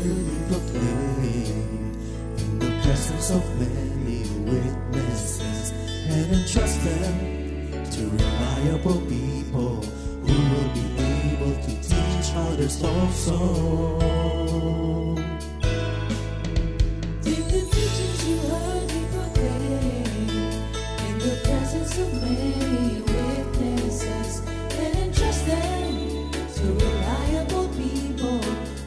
worthy proclaim in the presence of many witnesses, and entrust them to reliable people who will be able to teach others also. Take the teachings you heard me proclaim in the presence of many witnesses, and entrust them to reliable people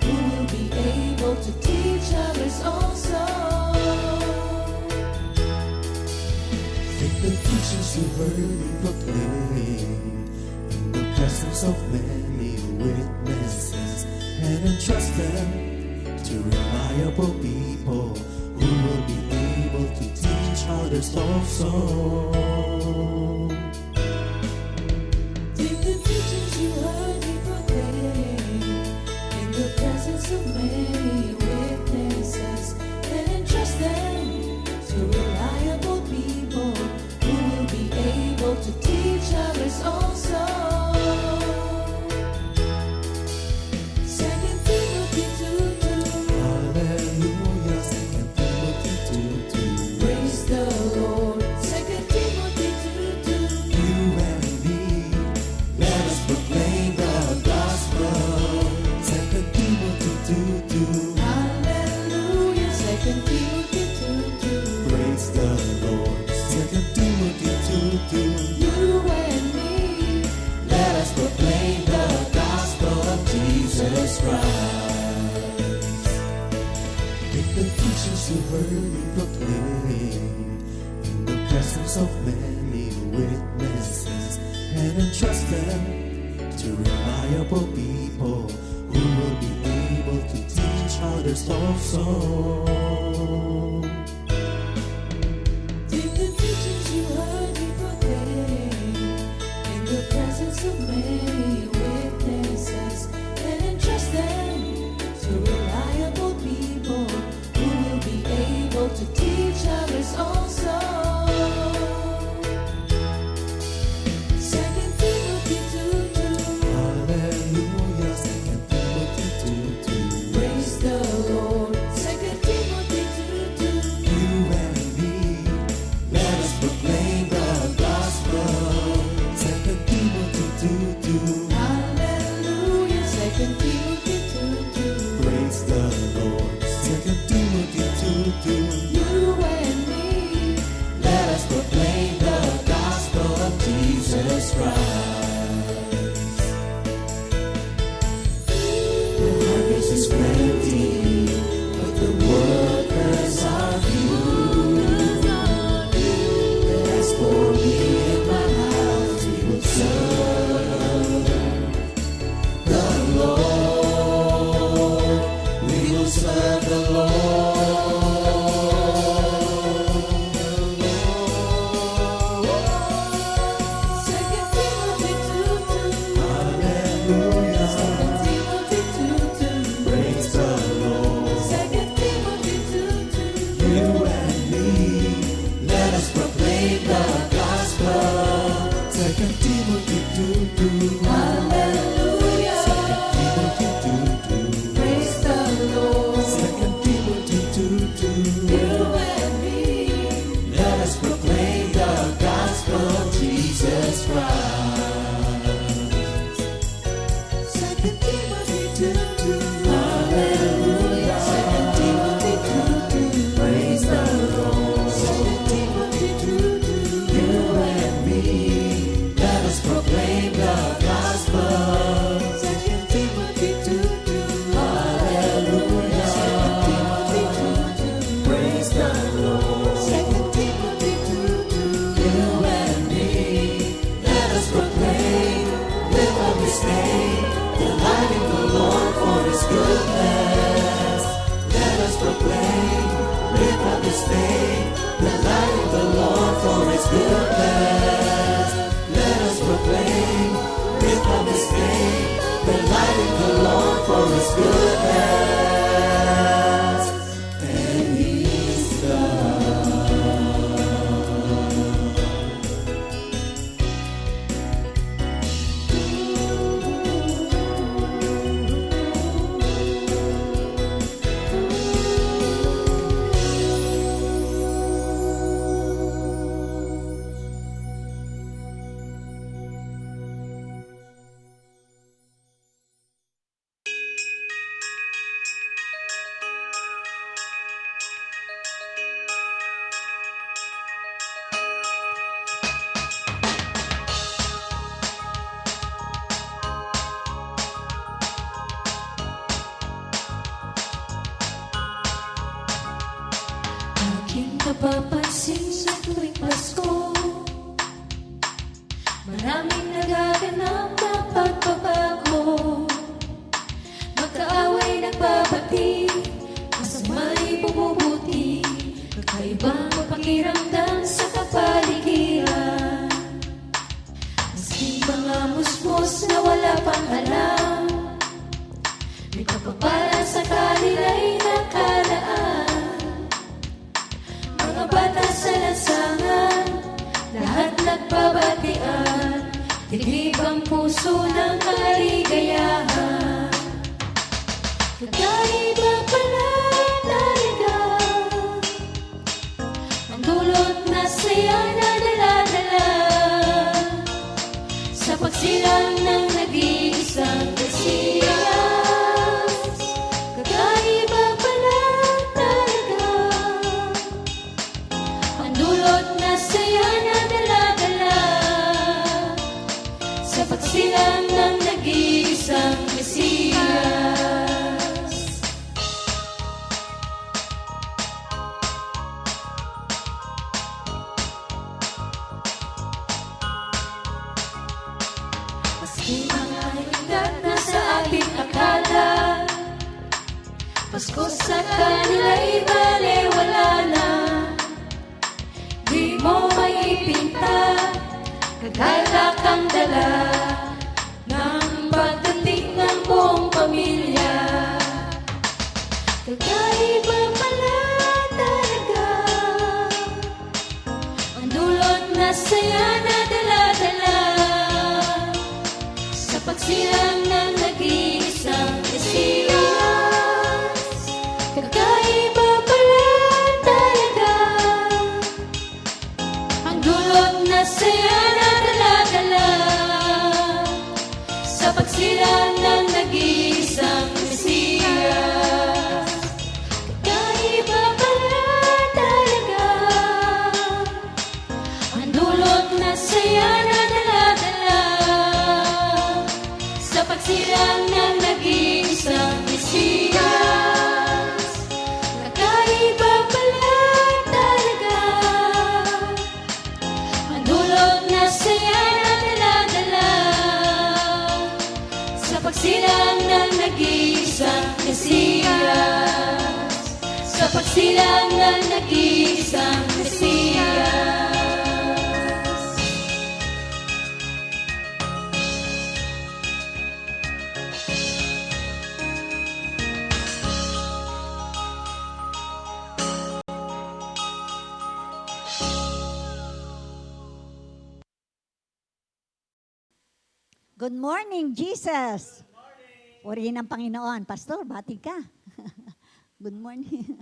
who will be able to teach others also. Take the teachings you heard me proclaim in the presence of many witnesses, and entrust them to reliable people who will be able to teach others also. Take the teachings you heard me proclaim in the presence of many witnesses, and entrust them to reliable people who will be able to teach others also. 2 Timothy 2:2. Hallelujah, 2 Timothy 2:2. Praise the Lord. 2 Timothy 2:2. You and me, let us proclaim the gospel. 2 Timothy 2:2. Hallelujah. 2 Timothy 2:2. Praise the Lord. 2 Timothy 2:2. You and me, Let us proclaim the gospel of Jesus Christ. Take the teachings you heard me proclaim in the presence of many witnesses, and entrust them to reliable people who will be able to teach others also. take the teachings you heard me proclaim in the presence of many witnesses, and entrust them to reliable people who will be able to teach others also. 2 Timothy 2:2. Hallelujah, 2 Timothy 2:2. Praise the Lord. 2 Timothy 2:2. You and me, let us proclaim the gospel. 2 Timothy 2:2. Hallelujah. 2 Timothy 2:2. Praise the Lord. 2 Timothy 2:2. You and me, Let us proclaim the gospel of Jesus Christ. The harvest is plenty, but the workers are few. As for me and my house, we will serve the Lord. We will serve the Lord. 2 Timothy 2:2. Hallelujah. 2 Timothy 2:2. Praise the Lord. 2 Timothy 2:2. You and me, let us proclaim the gospel. 2 Timothy 2:2. Hallelujah. 2 Timothy 2:2. Praise the Lord. 2 Timothy 2:2. You and me, Let us proclaim the gospel of Jesus Christ. 2 Timothy 2:2. Hallelujah. 2 Timothy 2:2. Praise the Lord. 2 Timothy 2:2. You and me, let us proclaim the gospel. 2 Timothy 2:2. Hallelujah. 2 Timothy 2:2. Praise the Lord. 2 Timothy 2:2. You and me, let us proclaim, live up His name, delighting the Lord for His goodness. Let us proclaim, live up His name, delighting the Lord for His goodness. Let us proclaim, live up His name, delighting the Lord for His goodness. And He's God. napapansin sa tuwing Pasko, maraming nagaganap na pagbabago. Magkaaway nagbabati, masama'y bumubuti, kakaibang pakiramdam sa kapaligiran. Maski mga musmos na wala pang alam, may pagpapala sa kanila'y nakalaan. Mga bata sa lansangan, lahat nagbabatian, tigib ang puso ng kaligayahan. Kakaiba pala talaga ang dulot na saya na dala-dala sa pagsilang ng nag-iisang Mesiyas. Kakaiba pala talaga ang dulot na saya na dala-dala sa pagsilang ng nag-iisang Mesiyas. Maski mga higdat na sa ating akala, Pasko sa kanila'y balewala na. Di mo maipinta, naghala kang dala ng pagdating ng buong pamilya. Kakaiba pala talaga ang dulot na saya na dala-dala sa pagsilang ng nag-iisang Mesiyas. Kakaiba pala talaga ang dulot na saya na dala-dala sa pagsilang ng nag-iisang Mesiyas. Kakaiba pala talaga ang dulot na saya na dala-dala sa pagsilang ng nag-iisang Mesiyas. Kakaiba pala talaga ang dulot na saya na dala-dala sa pagsilang ng nag-iisang Mesiyas. Sa pagsilang ng nag-iisang Mesiyas. Good morning, Jesus. Purihin ang Panginoon. Pastor, bati ka. Good morning.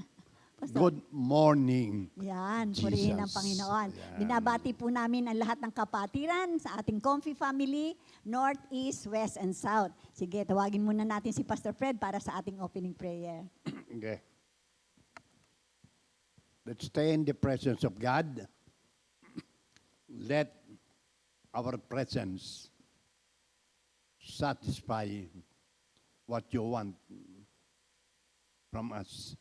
Pastor. Good morning. Yan, Jesus. purihin ang Panginoon. Yan. Binabati po namin ang lahat ng kapatiran sa ating Comfy family, North, East, West, and South. Sige, tawagin muna natin si Pastor Fred para sa ating opening prayer. Okay. Let's stay in the presence of God. Let our presence satisfy what you want from us.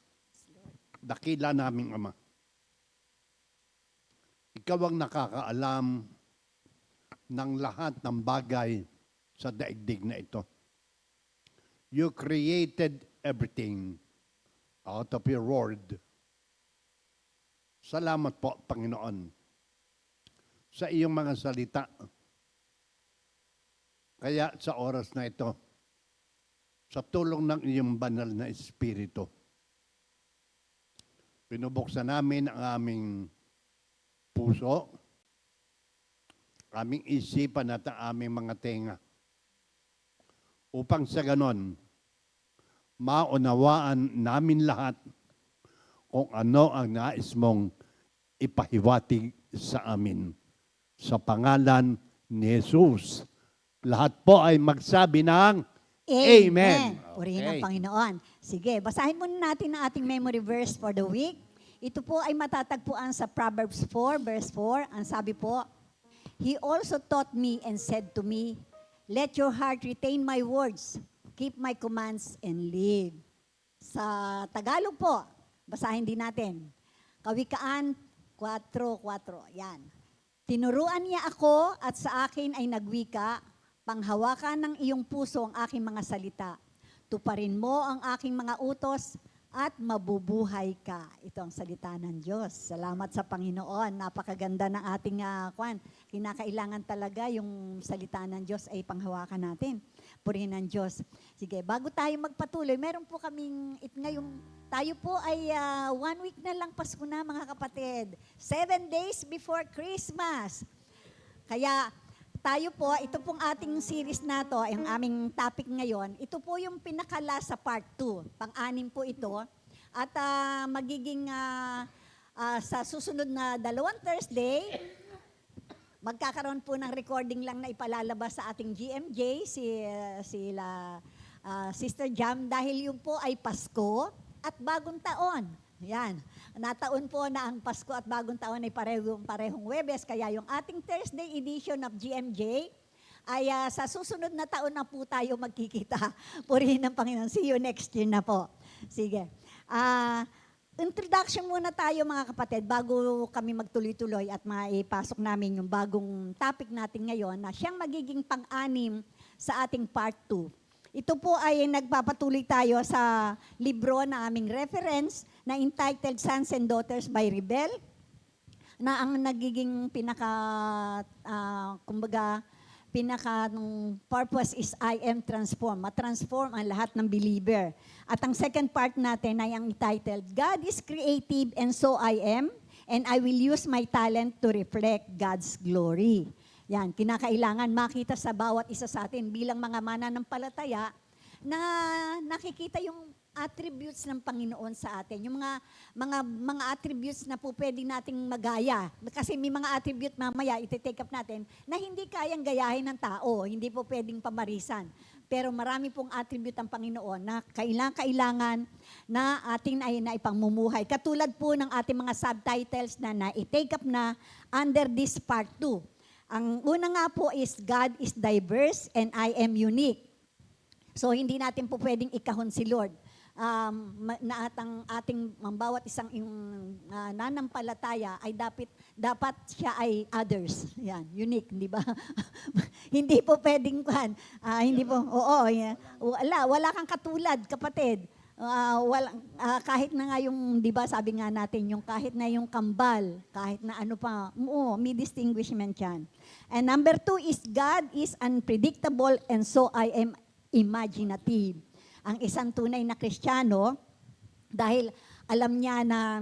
Dakila naming Ama. Ikaw ang nakakaalam ng lahat ng bagay sa daigdig na ito. You created everything out of your word. Salamat po, Panginoon, sa iyong mga salita. Kaya sa oras na ito, sa tulong ng iyong banal na Espiritu, pinubuksan namin ang aming puso, aming isipan at ang aming mga tenga, upang sa ganon, maunawaan namin lahat kung ano ang nais mong ipahiwatig sa amin. Sa pangalan ni Jesus, lahat po ay magsabi ng Amen. Purihin ang Okay. Panginoon. Sige, basahin muna natin ang ating memory verse for the week. Ito po ay matatagpuan sa Proverbs 4, verse 4. Ang sabi po, He also taught me and said to me, let your heart retain my words, keep my commands, and live. Sa Tagalog po, basahin din natin. Kawikaan 4:4. Yan. Tinuruan niya ako at sa akin ay nagwika, panghawakan ng iyong puso ang aking mga salita. Tuparin mo ang aking mga utos at mabubuhay ka. Ito ang salita ng Diyos. Salamat sa Panginoon. Napakaganda ng ating kinakailangan talaga yung salita ng Diyos ay panghawakan natin. Purihin ng Diyos. Sige, bago tayo magpatuloy, meron po kaming, ngayong tayo po ay 1 week na lang Pasko na mga kapatid. 7 days before Christmas. Kaya tayo po, ito pong ating series na to, yung aming topic ngayon, ito po yung pinakala sa part 2. Pang-anim po ito. At magiging sa susunod na 2 Thursday, magkakaroon po ng recording lang na ipalalabas sa ating GMJ, Sister Jam, dahil yun po ay Pasko at Bagong Taon. Yan. Nataon po na ang Pasko at Bagong Taon ay parehong Huwebes, kaya yung ating Thursday edition of GMJ ay sa susunod na taon na po tayo magkikita. Purihin ng Panginoon. See you next year na po. Sige. Introduction muna tayo mga kapatid bago kami magtuloy-tuloy at maipasok namin yung bagong topic natin ngayon na siyang magiging pang-anim sa ating part 2. Ito po ay nagpapatuloy tayo sa libro na aming reference na entitled Sons and Daughters by Rebel, na ang nagiging purpose is I am transformed. Ma-transform ang lahat ng believer. At ang second part natin ay ang entitled God is creative and so I am, and I will use my talent to reflect God's glory. Yan, kinakailangan makita sa bawat isa sa atin bilang mga mananampalataya na nakikita yung attributes ng Panginoon sa atin. Yung mga attributes na po pwede nating magaya. Kasi may mga attribute mamaya iti-take up natin na hindi kayang gayahin ng tao. Hindi po pwedeng pamarisan. Pero marami pong attribute ang Panginoon na kailangan na ating ay naipangmumuhay. Katulad po ng ating mga subtitles na na-take up na under this part 2. Ang una nga po is God is diverse and I am unique. So hindi natin po pwedeng ikahon si Lord. Na ang bawat isang nanampalataya ay dapat siya ay others. Yan, unique, di ba? Hindi po pwedeng hindi po. Oo, yeah. Wala kang katulad, kapatid. Kahit na nga yung, di ba, sabi nga natin, yung kahit na yung kambal, kahit na ano pa, may distinguishment yan. And number 2 is God is unpredictable and so I am imaginative. Ang isang tunay na Kristiyano, dahil alam niya na,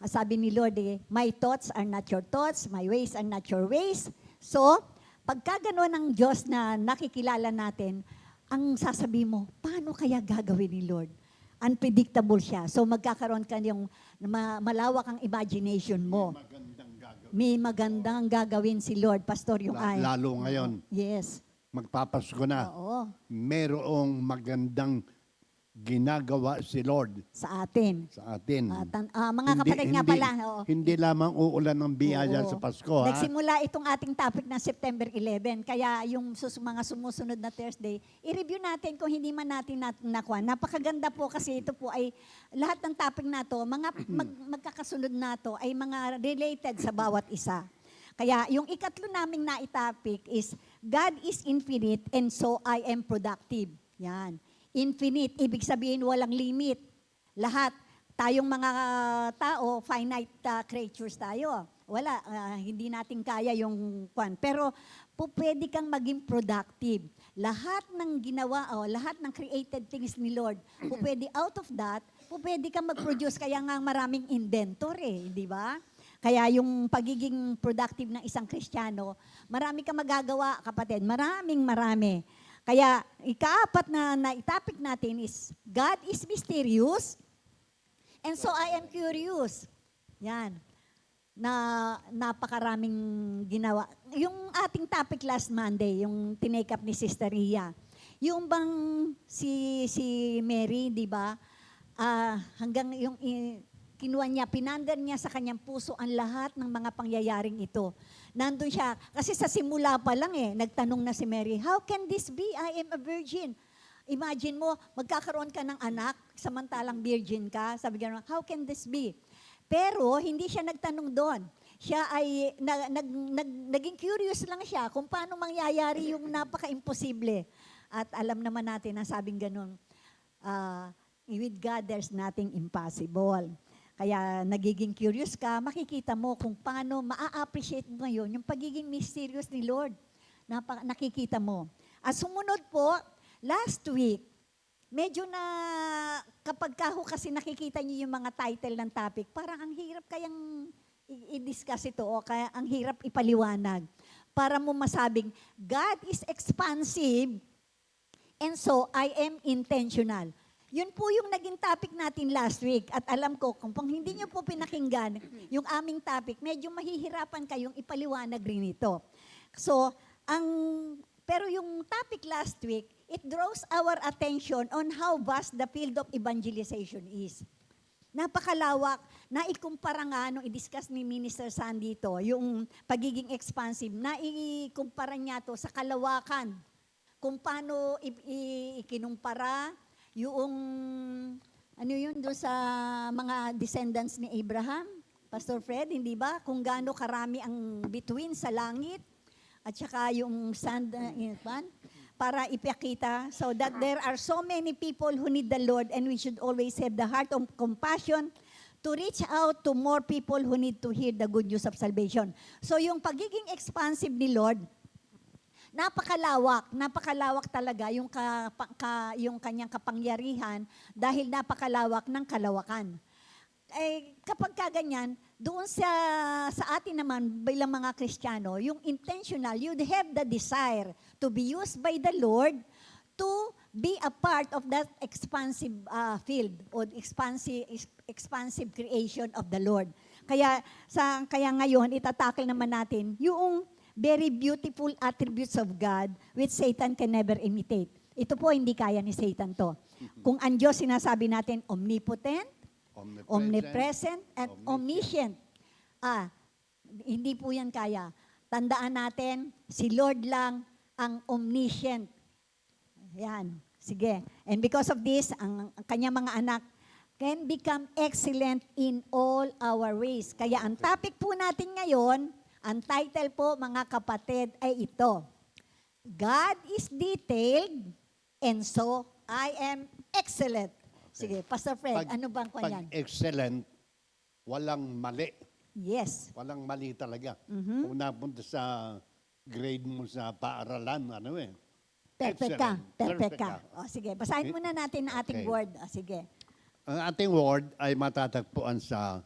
sabi ni Lord, my thoughts are not your thoughts, my ways are not your ways. So, pagka gano'n ng Diyos na nakikilala natin, ang sasabi mo, paano kaya gagawin ni Lord? Unpredictable siya. So magkakaroon ka yung malawak ang imagination mo. May magandang gagawin si Lord, Pastor, yung ay. Lalo ngayon, Yes. magpapasko na. Oo. Merong magandang ginagawa si Lord Sa atin. sa atin. Mga kapatid nga pala. Oo. Hindi lamang uulan ng biyaya Oo. sa Pasko. Nagsimula itong ating topic na September 11. Kaya yung mga sumusunod na Thursday, i-review natin kung hindi man natin nakuha. Napakaganda po kasi ito po ay lahat ng topic na to, magkakasunod na to ay mga related sa bawat isa. Kaya yung ikatlo naming na-topic is God is infinite and so I am productive. Yan. Infinite, ibig sabihin walang limit. Lahat, tayong mga tao, finite creatures tayo. Wala, hindi natin kaya yung kwan. Pero pwede kang maging productive. Lahat ng ginawa, lahat ng created things ni Lord, pwede out of that, pwede kang mag-produce. Kaya nga maraming inventor di ba? Kaya yung pagiging productive ng isang Kristiyano, marami kang magagawa, kapatid. Marami. Kaya ikaapat na topic natin is God is mysterious and so I am curious. Yan. Na napakaraming ginawa. Yung ating topic last Monday, yung tinake up ni Sister Ria, yung bang si Mary, di ba? Hanggang yung kinuha niya, pinandar niya sa kanyang puso ang lahat ng mga pangyayaring ito. Nandun siya, kasi sa simula pa lang nagtanong na si Mary, how can this be? I am a virgin. Imagine mo, magkakaroon ka ng anak, samantalang virgin ka. Sabi gano'n, how can this be? Pero hindi siya nagtanong doon. Siya ay naging curious lang siya kung paano mangyayari yung napaka-imposible. At alam naman natin na sabing ganun, with God there's nothing impossible. Kaya nagiging curious ka, makikita mo kung paano maa-appreciate mo ngayon yung pagiging mysterious ni Lord. Nakikita mo. At sumunod po, last week, medyo na kapag kaho kasi nakikita niyo yung mga title ng topic, parang ang hirap kayang i-discuss ito o kaya ang hirap ipaliwanag para mo masabing God is expansive and so I am intentional. Yun po yung naging topic natin last week at alam ko kung hindi nyo po pinakinggan yung aming topic, medyo mahihirapan kayong ipaliwanag rin ito. So, pero yung topic last week, it draws our attention on how vast the field of evangelization is. Napakalawak, na ikumpara nga nung i-discuss ni Minister Sandy ito, yung pagiging expansive, na ikumpara niya to sa kalawakan, kung paano ikinumpara yung, ano yun, doon sa mga descendants ni Abraham, Pastor Fred, hindi ba? Kung gaano karami ang between sa langit, at saka yung sand, para ipakita so that there are so many people who need the Lord and we should always have the heart of compassion to reach out to more people who need to hear the good news of salvation. So yung pagiging expansive ni Lord, napakalawak talaga yung kanyang kapangyarihan dahil napakalawak ng kalawakan. Kapag kaganyan, doon sa atin naman bilang mga Kristiyano, yung intentional, you'd have the desire to be used by the Lord to be a part of that expansive field or expansive creation of the Lord. Kaya ngayon, itatakil naman natin yung very beautiful attributes of God which Satan can never imitate. Ito po, hindi kaya ni Satan to. Kung ang Diyos, sinasabi natin, omnipotent, omnipresent, and omniscient. Hindi po yan kaya. Tandaan natin, si Lord lang ang omniscient. Yan. Sige. And because of this, ang kanyang mga anak can become excellent in all our ways. Kaya ang topic po natin ngayon, ang title po, mga kapatid, ay ito. God is detailed, and so I am excellent. Sige, Pastor Fred, ano bang kanyan? Pag excellent, walang mali. Yes. Walang mali talaga. Kung napunta sa grade mo sa paaralan, Perfect ka. excellent. Perfect ka. O, sige, basahin muna natin ang ating Okay. word. O, sige. Ang ating word ay matatagpuan sa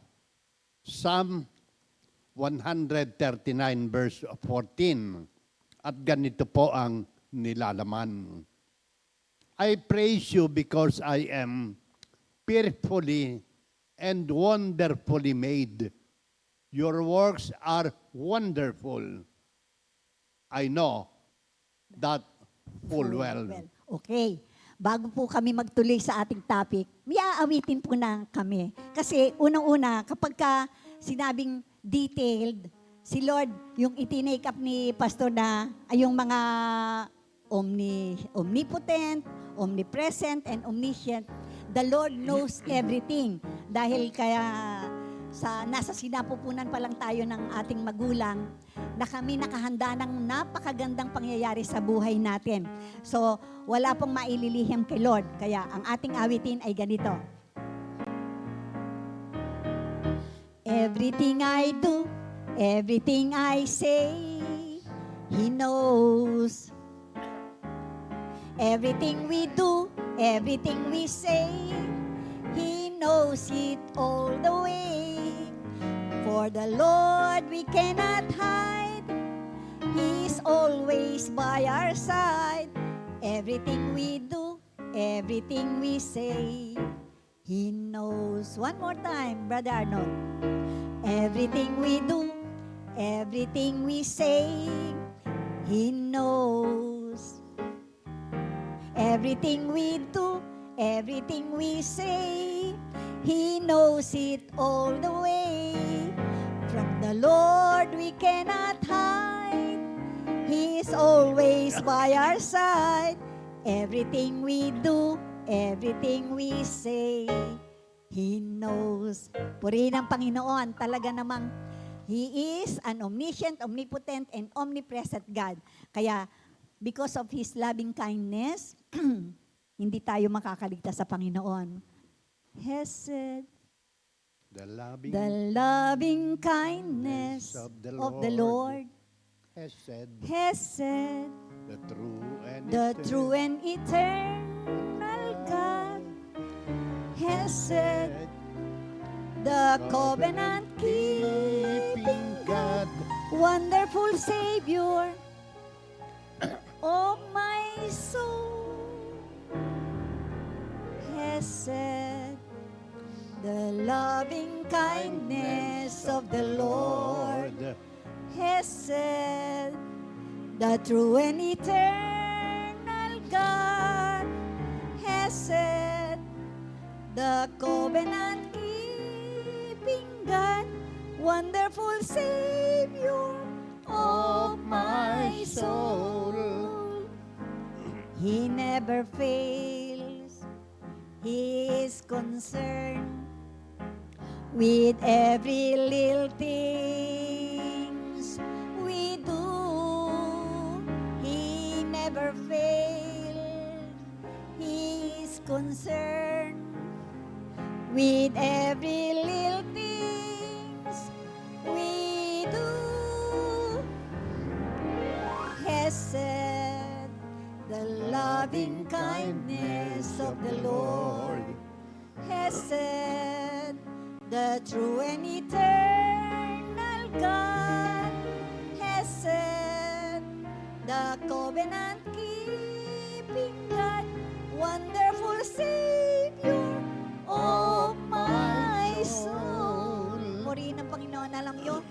Psalm 139 verse 14. At ganito po ang nilalaman. I praise you because I am fearfully and wonderfully made. Your works are wonderful. I know that full well. Okay. Bago po kami magtuloy sa ating topic, may aawitin po na kami. Kasi unang-una, kapag sinabing detailed, si Lord, yung itinake up ni Pastor na ay yung mga omnipotent, omnipresent, and omniscient, the Lord knows everything. Dahil kaya nasa sinapupunan pa lang tayo ng ating magulang na kami nakahanda ng napakagandang pangyayari sa buhay natin. So, wala pong maililihim kay Lord. Kaya ang ating awitin ay ganito. Everything I do, everything I say, He knows. Everything we do, everything we say, He knows it all the way. For the Lord we cannot hide, He's always by our side. Everything we do, everything we say, He knows. One more time, Brother Arnold. Everything we do, everything we say, He knows. Everything we do, everything we say, He knows it all the way. From the Lord we cannot hide, He is always by our side. Everything we do, everything we say, He knows. Purihin ang Panginoon. Talaga namang He is an omniscient, omnipotent, and omnipresent God. Kaya, because of His loving kindness, hindi tayo makakaligtas sa Panginoon. Hesed, The loving, the loving kindness of the of the Lord has said has said, the true and the eternal true and eternal God has said, the covenant-keeping God, wonderful Savior of my soul, has said, the loving kindness of the Lord has said, the true and eternal God has said, the covenant-keeping God, wonderful Savior of my soul. He never fails. He is concerned with every little things we do. He never fails. He is concerned with every little things we do. Has said, the loving kindness of the Lord has said, the true and eternal God has said, the covenant-keeping God, wonderful Savior of my soul. Purihin ng Panginoon. Alam nyo,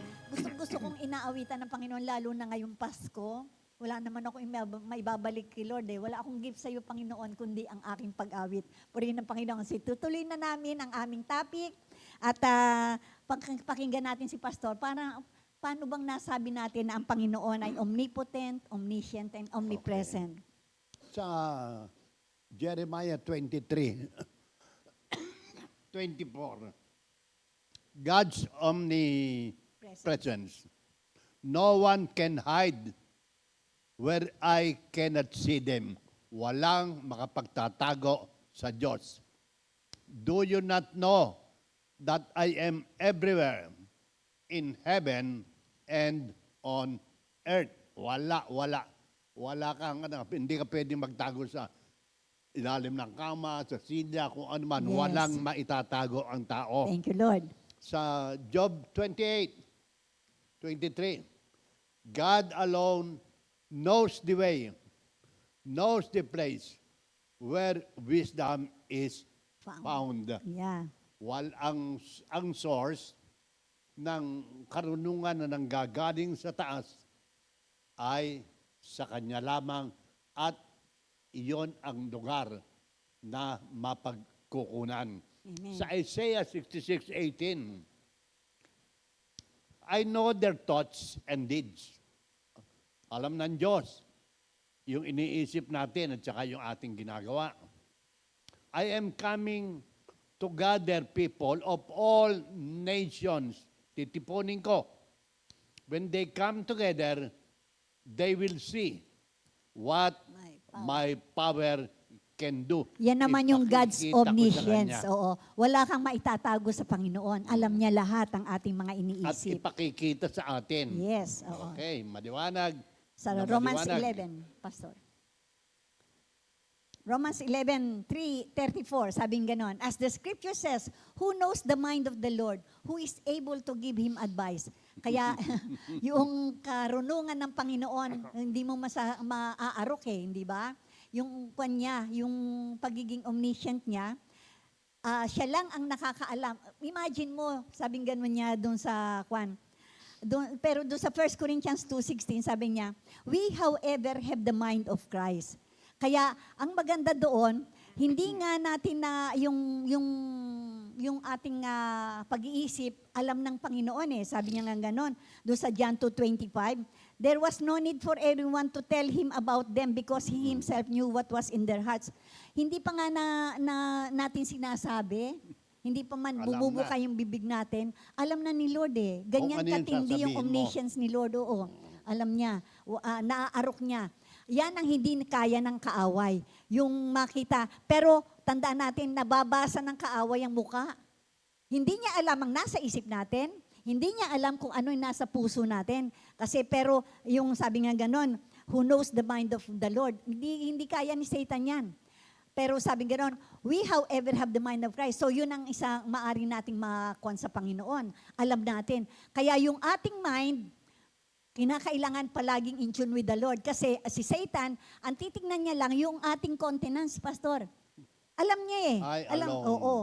gusto kong inaawitan ng Panginoon lalo na ngayong Pasko. Wala naman ako maibabalik kay Lord eh. Wala akong gift sa iyo, Panginoon, kundi ang aking pag-awit. Purihin ng Panginoon. Tutuloy na namin ang aming topic at pakinggan natin si Pastor. Paano bang nasabi natin na ang Panginoon ay omnipotent, omniscient, and omnipresent? sa Jeremiah 23, 24. God's omnipresence. No one can hide where I cannot see them. Walang makapagtatago sa Diyos. Do you not know that I am everywhere in heaven and on earth? Wala. Wala kang, hindi ka pwedeng magtago sa ilalim ng kama, sa silya, kung ano man. Yes. Walang maitatago ang tao. Thank you, Lord. Sa Job 28, 23, God alone knows the way, knows the place where wisdom is found. Yeah. Ang source ng karunungan na nanggagaling sa taas ay sa Kanya lamang at iyon ang lugar na mapagkukunan. Amen. Sa Isaiah 66:18, I know their thoughts and deeds. Alam ng Diyos yung iniisip natin at saka yung ating ginagawa. I am coming to gather people of all nations. Titipunin ko. When they come together, they will see what my power can do. Yan naman yung God's Ipakikita ko sa omniscience. Kanya. Oo. Wala kang maitatago sa Panginoon. Alam niya lahat ang ating mga At iniisip. ipakikita sa atin. Yes, oo. Okay, maliwanag. Sa Na Romans maliwanag. 11, Pastor. Romans 11:34, sabing ganon. As the scripture says, who knows the mind of the Lord? Who is able to give him advice? Kaya yung karunungan ng Panginoon, hindi mo maaarok hindi ba? Yung kanya, yung pagiging omniscient niya, siya lang ang nakakaalam. Imagine mo, sabing ganon niya doon sa pero doon sa 1 Corinthians 2:16, sabi niya, we however have the mind of Christ. Kaya ang maganda doon, hindi nga natin na yung ating pag-iisip alam ng Panginoon Sabi niya nga ganon. Doon sa John 2:25, there was no need for everyone to tell him about them because he himself knew what was in their hearts. Hindi pa nga natin sinasabi hindi pa man Alam bumubuka na. yung bibig natin, alam na ni Lord eh. Ganyan ano yung katindi yung sasabihin mo. omniscience ni Lord, oo. Alam niya, naaarok niya. Yan ang hindi kaya ng kaaway. Yung makita. Pero tandaan natin, nababasa ng kaaway ang muka. Hindi niya alam ang nasa isip natin. Hindi niya alam kung ano yung nasa puso natin. Kasi pero yung sabi nga ganon, who knows the mind of the Lord? Hindi kaya ni Satan yan. Pero sabi ganon, we however have the mind of Christ. So yun ang isang maari nating makuha sa Panginoon. Alam natin. Kaya yung ating mind, kinakailangan palaging in tune with the Lord. Kasi si Satan, ang titignan niya lang yung ating countenance, Pastor. Alam niya eh. Ay, alam, alone. oo.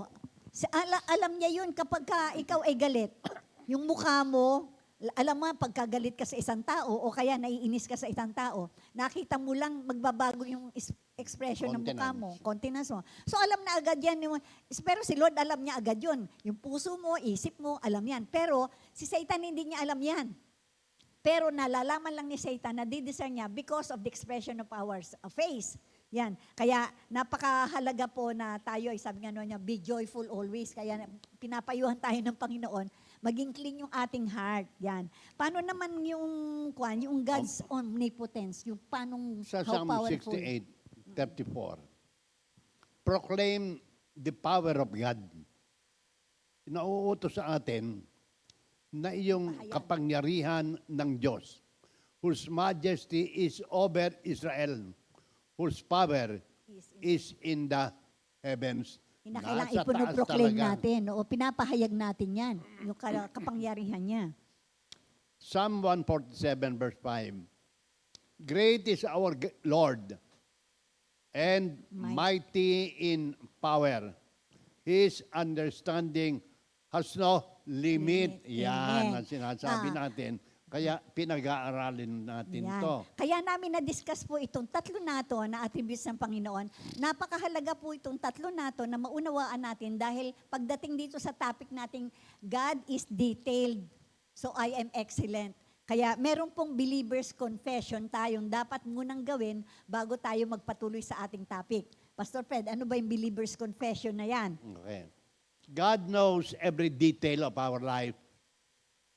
Alam niya yun kapag ikaw ay galit. Yung mukha mo, alam mo, pagkagalit ka sa isang tao o kaya naiinis ka sa isang tao, nakita mo lang magbabago yung expression ng mukha mo, countenance mo. So alam na agad yan. Pero si Lord alam niya agad yun. Yung puso mo, isip mo, alam yan. Pero si Satan hindi niya alam yan. Pero nalalaman lang ni Satan na di-discern niya because of the expression of our face. Yan. Kaya napakahalaga po na tayo, sabi nga niya, be joyful always. Kaya pinapayuhan tayo ng Panginoon, maging clean yung ating heart. Yan. Paano naman yung God's omnipotence? Yung paano, Sa how Psalm powerful? 68:34, proclaim the power of God. Nauutos sa atin na iyong kapangyarihan ng Diyos, whose majesty is over Israel, whose power is in the heavens. Kinakailangan Nasa taas ipunoproclaim talaga. natin. O pinapahayag natin yan. Yung kapangyarihan niya. Psalm 147 verse 5. Great is our Lord and mighty in power. His understanding has no limit. Limit. Yan Amen. ang sinasabi natin. Kaya pinag-aaralin natin Yan. to. Kaya namin na-discuss po itong tatlo na to na attributes ng Panginoon. Napakahalaga po itong tatlo na to na maunawaan natin dahil pagdating dito sa topic nating God is detailed, so I am excellent. Kaya meron pong believer's confession tayong dapat munang gawin bago tayo magpatuloy sa ating topic. Pastor Fred, ano ba yung believer's confession na yan? Okay. God knows every detail of our life.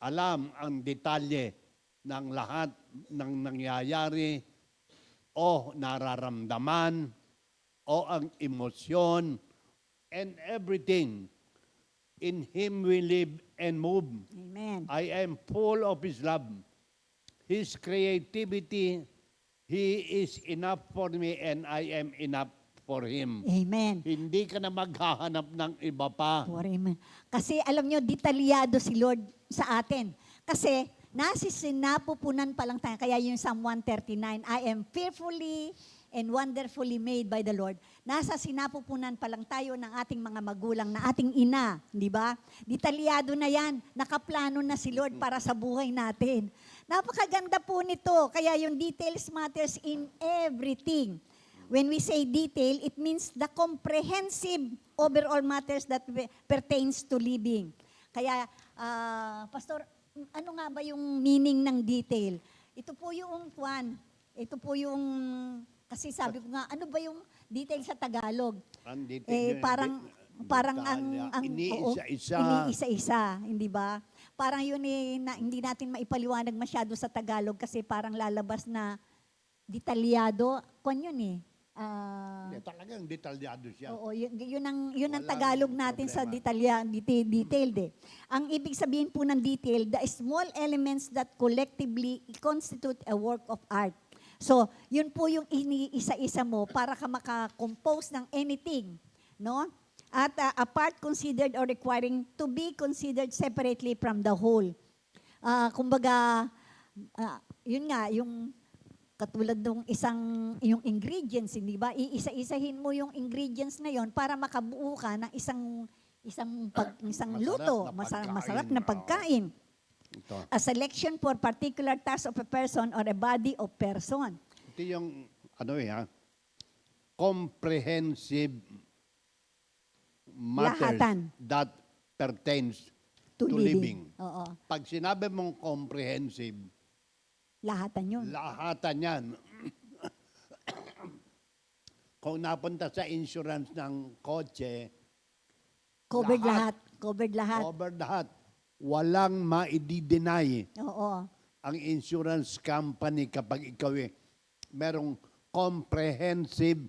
Alam ang detalye ng lahat ng nangyayari o nararamdaman o ang emosyon and everything. In Him we live and move. Amen. I am full of His love. His creativity, He is enough for me and I am enough for Him. Amen. Hindi ka na maghahanap ng iba pa. Amen. Kasi alam nyo, detalyado si Lord sa atin. Kasi nasisinapupunan pa lang tayo. Kaya yung Psalm 139, I am fearfully and wonderfully made by the Lord. Nasa sinapupunan pa lang tayo ng ating mga magulang, na ating ina, di ba? Detalyado na yan. Nakaplano na si Lord para sa buhay natin. Napakaganda po nito. Kaya yung details matters in everything. When we say detail, it means the comprehensive overall matters that pertains to living. Kaya, Pastor, ano nga ba yung meaning ng detail? Ito po yung kasi sabi ko nga, ano ba yung detail sa Tagalog? Ang detail, Parang iniisa-isa. Iniisa-isa, hindi ba? Parang yun hindi natin maipaliwanag masyado sa Tagalog kasi parang lalabas na detalyado. Kung yun eh. Talagang detalyado siya. Oo, yun ang Walang Tagalog natin sa problema. detailed eh. Ang ibig sabihin po ng detail, the small elements that collectively constitute a work of art. So, yun po yung iniisa-isa mo para ka makakompose ng anything, no? At a part considered or requiring to be considered separately from the whole. Kumbaga, yun nga, yung katulad ng yung ingredients, hindi ba? Iisa-isahin mo yung ingredients na yon para makabuo ka ng isang luto, masarap na pagkain. Ito. A selection for particular task of a person or a body of person. Ito yung, comprehensive matters Lahatan. that pertains To to living. Oo. Pag sinabi mong comprehensive, Lahatan yun. lahatan yan. Kung napunta sa insurance ng kotse, Covered lahat. Covered lahat. Covered lahat. Walang maidi-deny Oo. ang insurance company kapag ikaw merong comprehensive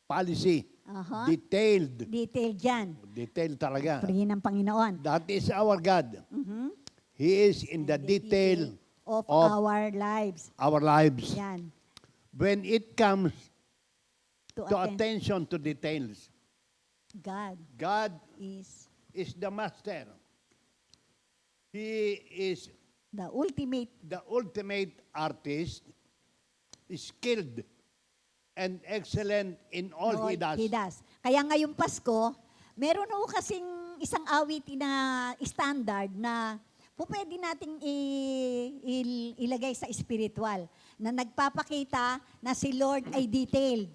policy. Aha. Detailed. Detail dyan. Detailed talaga. Purihin ng Panginoon. That is our God. Mhm. He is in the detail Of of our lives. our lives. Yan. When it comes To to attend. attention to details, God God is is the master. He is the ultimate. the ultimate artist, skilled and excellent in all he does. Kaya ngayong Pasko, meron ho kasing isang awitin na standard na po pwede nating ilagay sa spiritual na nagpapakita na si Lord ay detailed.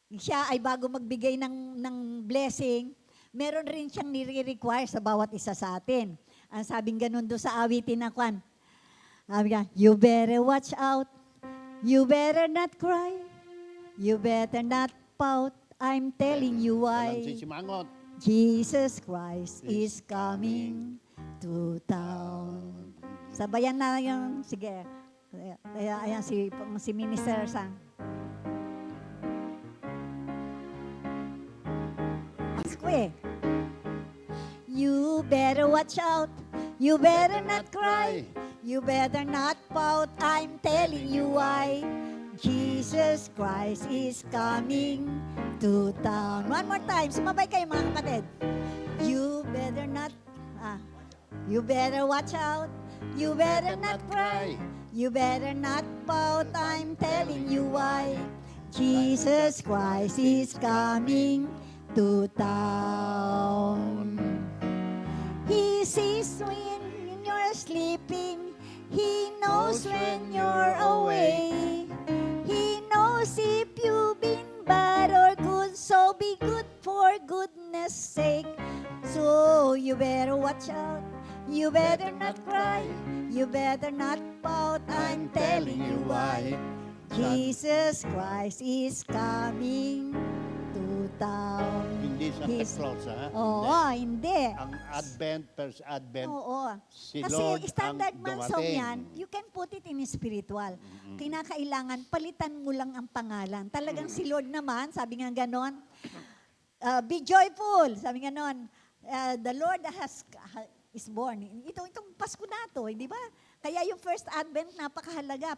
Siya ay bago magbigay ng blessing, meron rin siyang nire-require sa bawat isa sa atin. Ang sabing ganun doon sa awitin na kwan. Sabi niya, you better watch out. You better not cry. You better not pout. I'm telling you Walang why. sisimangot. Jesus Christ is coming to town. Sabayan na yung, sige. Ayan si Minister Sang. Pasko eh. You better watch out. You better not cry. You better not pout. I'm telling you why. Jesus Christ is coming to town. One more time. Sumabay kayo mga kapatid. You better not, you better watch out. You better not cry. You better not pout. I'm telling you why. Jesus Christ is coming to town. He sees when you're sleeping. He knows when you're away. He knows if you've been bad or good. So be good for goodness sake. So you better watch out. You better not cry. You better not pout. I'm telling you why. Jesus Christ is coming to town. Hindi Santa He's- Claus, ha? Oo, hindi. Ang Advent, first Advent, Oo. si Kasi Lord standard ang man song dumating. yan, you can put it in spiritual. Kinakailangan, palitan mo lang ang pangalan. Talagang si Lord naman, sabi nga ganon, be joyful, sabi nga ganon, the Lord is born. Itong Pasko na to, di ba? Kaya yung first Advent, napakahalaga,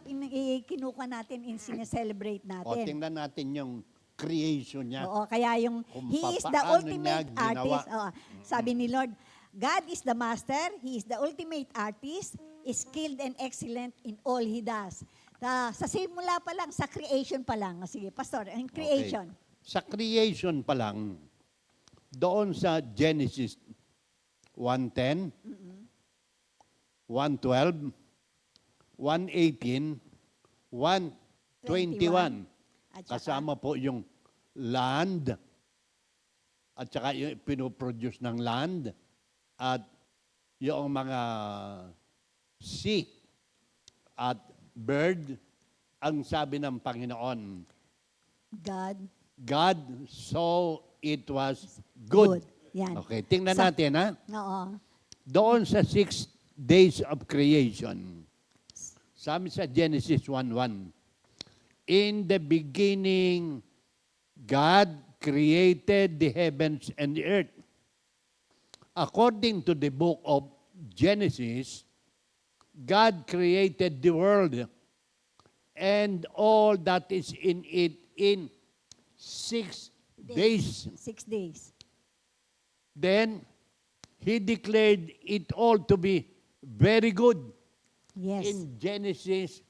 kinukuha natin, sineselebrate O, natin. tingnan natin yung creation niya. Oo, kaya yung Kung He is the papaano ultimate niya ginawa. artist. Oo, sabi ni Lord, God is the master, He is the ultimate artist, is skilled and excellent in all He does. Sa simula pa lang, sa creation pa lang. Sige, Pastor, ang creation. Okay. Sa creation pa lang, doon sa Genesis 1:10, 1:12, 1:18, 1:21. At saka, Kasama po yung land at saka yung pinoproduce ng land at yung mga sea at bird. Ang sabi ng Panginoon, God, God saw it was good. Yan. Okay, tingnan Sa- natin ha. Oo. Doon sa 6 days of creation, sabi sa Genesis 1:1, in the beginning, God created the heavens and the earth. According to the book of Genesis, God created the world and all that is in it in 6 days. 6 days. Then, He declared it all to be very good Yes. in Genesis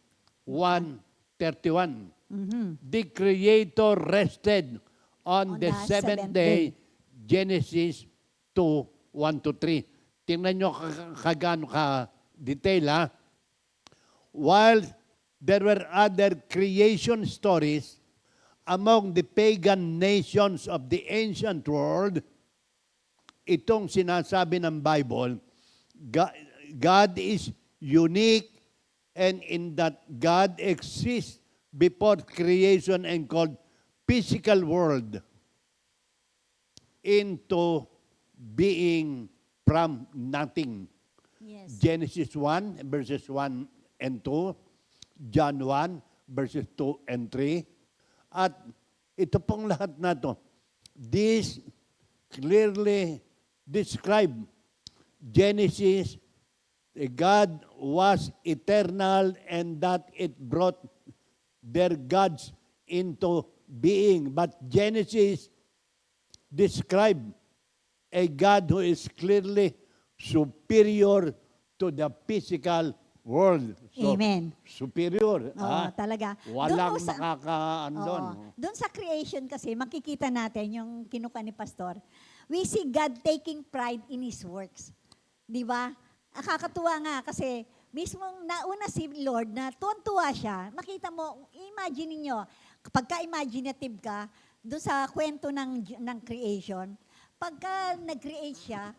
1:31. Mhm. The Creator rested on the seventh day. Genesis 2:1-3. Tingnan nyo kagano ka-detail ha. While there were other creation stories among the pagan nations of the ancient world, itong sinasabi ng Bible, God is unique and in that God exists before creation and called physical world into being from nothing. Yes. Genesis 1, verses 1 and 2, John 1, verses 2 and 3. At ito pong lahat na to, this clearly describe Genesis, God was eternal and that it brought their gods into being. But Genesis describe a God who is clearly superior to the physical world. So, Amen. superior. Oo, talaga. Walang Doon sa- makakaan doon. Doon sa creation kasi, makikita natin yung kinuha ni Pastor. We see God taking pride in His works. Di ba? Nakakatuwa nga kasi mismong nauna si Lord na tuwan-tuwa siya. Makita mo, imagine niyo, pagka imaginative ka, doon sa kwento ng creation, pagka nag-create siya,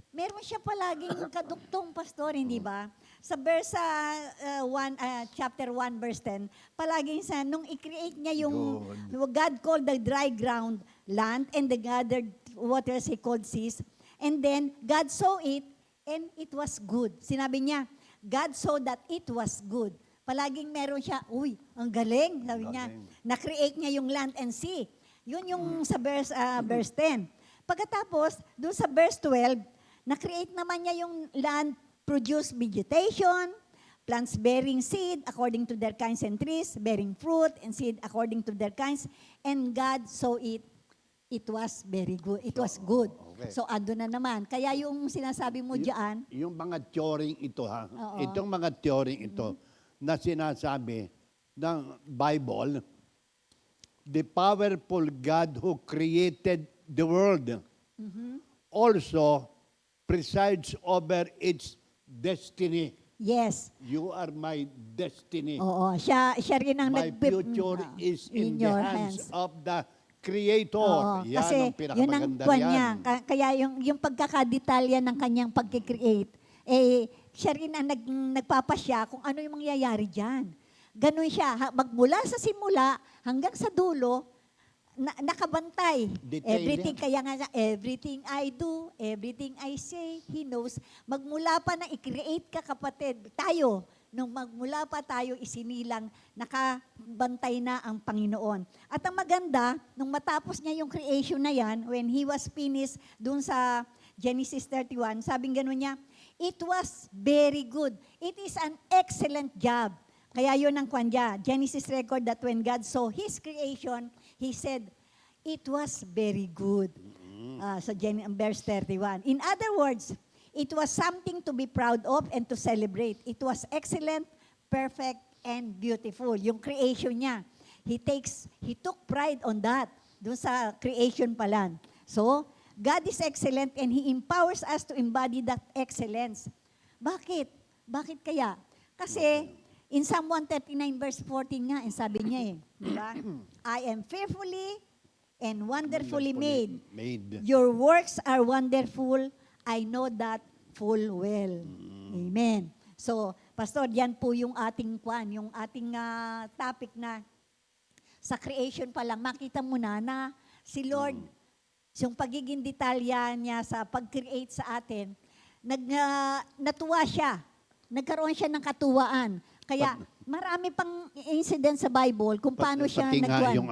meron siya palaging kaduktong pastor, hindi ba? Sa verse chapter 1 verse 10, palaging nung i-create niya yung God called the dry ground land and the gathered waters He called seas. And then God saw it and it was good. Sinabi niya, God saw that it was good. Palaging meron siya, uy, ang galing, sabi niya. Na-create niya yung land and sea. Yun yung sa verse 10. Pagkatapos, doon sa verse 12, na-create naman niya yung land, produce vegetation, plants bearing seed according to their kinds and trees, bearing fruit and seed according to their kinds. And God saw it, it was very good. It was good. Okay. So, ando na naman. Kaya yung sinasabi mo diyan, Yung mga theory ito ha, Oo. itong mga theory ito na sinasabi ng Bible, the powerful God who created the world also presides over its destiny. yes. You are my destiny. Oo, siya rin ang My future is in the your hands of the Creator. Oo, Yan kasi ang yun ang pinakamaganda kwan niya. yan. Kaya yung pagkakadetalya ng kanyang pagkikreate, siya rin ang nagpapasya kung ano yung mangyayari dyan. Ganun siya. Magmula sa simula hanggang sa dulo, nakabantay. Detail Everything, yan. kaya nga, everything I do, everything I say, He knows. Magmula pa na i-create ka, kapatid, tayo, nung magmula pa tayo isinilang, nakabantay na ang Panginoon. At ang maganda, nung matapos niya yung creation na yan, when He was finished dun sa Genesis 31, sabing gano'n niya, it was very good. It is an excellent job. Kaya yun ang kwan niya. Genesis record that when God saw His creation, He said, it was very good. Sa verse 31. In other words, it was something to be proud of and to celebrate. It was excellent, perfect, and beautiful. Yung creation niya. He took pride on that. Doon sa creation pa lang. So, God is excellent and He empowers us to embody that excellence. Bakit? Bakit kaya? Kasi, in Psalm 139 verse 14 nga, sabi niya di ba? I am fearfully and wonderfully made. Your works are wonderful. I know that full well. Amen. So, Pastor, yan po yung ating yung ating topic na sa creation pa lang, makita mo na si Lord, yung pagiging detalya niya sa pag-create sa atin, natuwa siya. Nagkaroon siya ng katuwaan. Kaya marami pang incident sa Bible kung paano siya Pati nga nagkuhan. yung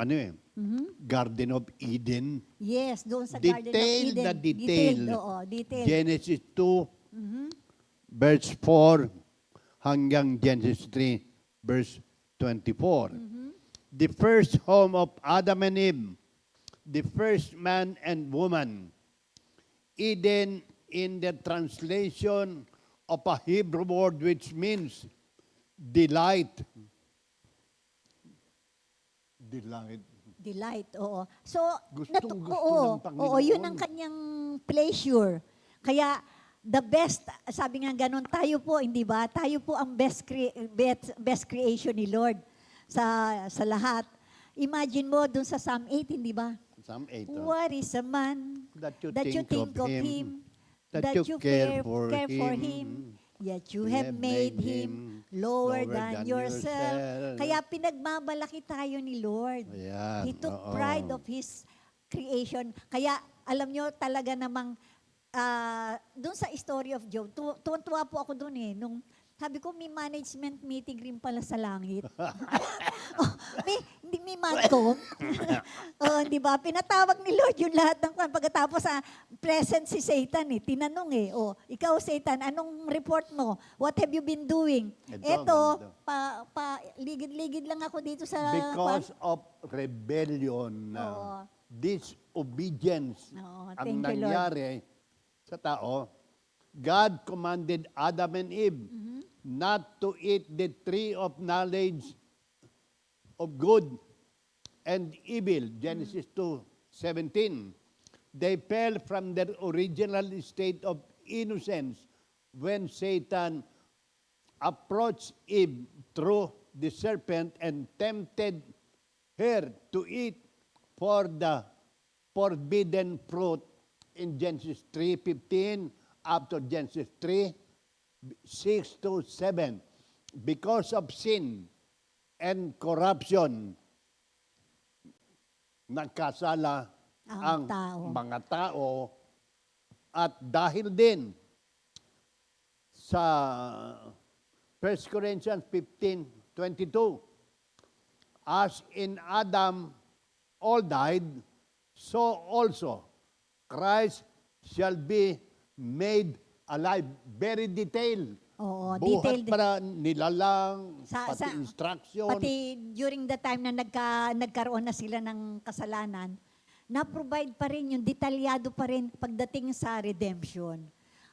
Garden of Eden. Yes, doon sa Garden of Detail Eden. na detail. Detail. Genesis 2, verse 4, hanggang Genesis 3, verse 24. The first home of Adam and Eve, the first man and woman. Eden in the translation of a Hebrew word which means delight. Delight. Delight, oo. So, Gustong-gusto ng Panginoon. oo, yun ang kanyang pleasure. Kaya, the best, sabi nga ganun, tayo po, hindi ba? Tayo po ang best creation ni Lord sa lahat. Imagine mo dun sa Psalm 8, hindi ba? Psalm 8. What is a man That you think of him, that you care for him, yet you have made him lower than yourself. Kaya pinagmamalaki tayo ni Lord. Ayan, He took oo. pride of His creation. Kaya alam nyo talaga namang doon sa story of Job, tuwan-tuwa po ako doon eh. Nung, sabi ko, may management meeting rin pala sa langit. Oh, hindi may mankom. Oh, di ba? Pinatawag ni Lord yung lahat ng kwan. Pagkatapos present si Satan eh. Tinanong eh, oh, ikaw Satan, anong report mo? What have you been doing? Ito, Ligid-ligid lang ako dito sa... Because of rebellion, Oo. disobedience, Oo, ang thank you, Lord. nangyari sa tao, God commanded Adam and Eve not to eat the tree of knowledge of good and evil. Genesis 2:17. They fell from their original state of innocence when Satan approached Eve through the serpent and tempted her to eat for the forbidden fruit in Genesis 3:15 up to Genesis 3:6-7. Because of sin and corruption, nagkasala Ang ang tao. mga tao at dahil din sa 1 Corinthians 15:22, as in Adam all died, so also Christ shall be made alive. Very detailed. Oo, Buhat detailed. para nilalang, Sa- pati sa- instruction. Pati during the time na nagkaroon na sila ng kasalanan, na-provide pa rin yung detalyado pa rin pagdating sa redemption.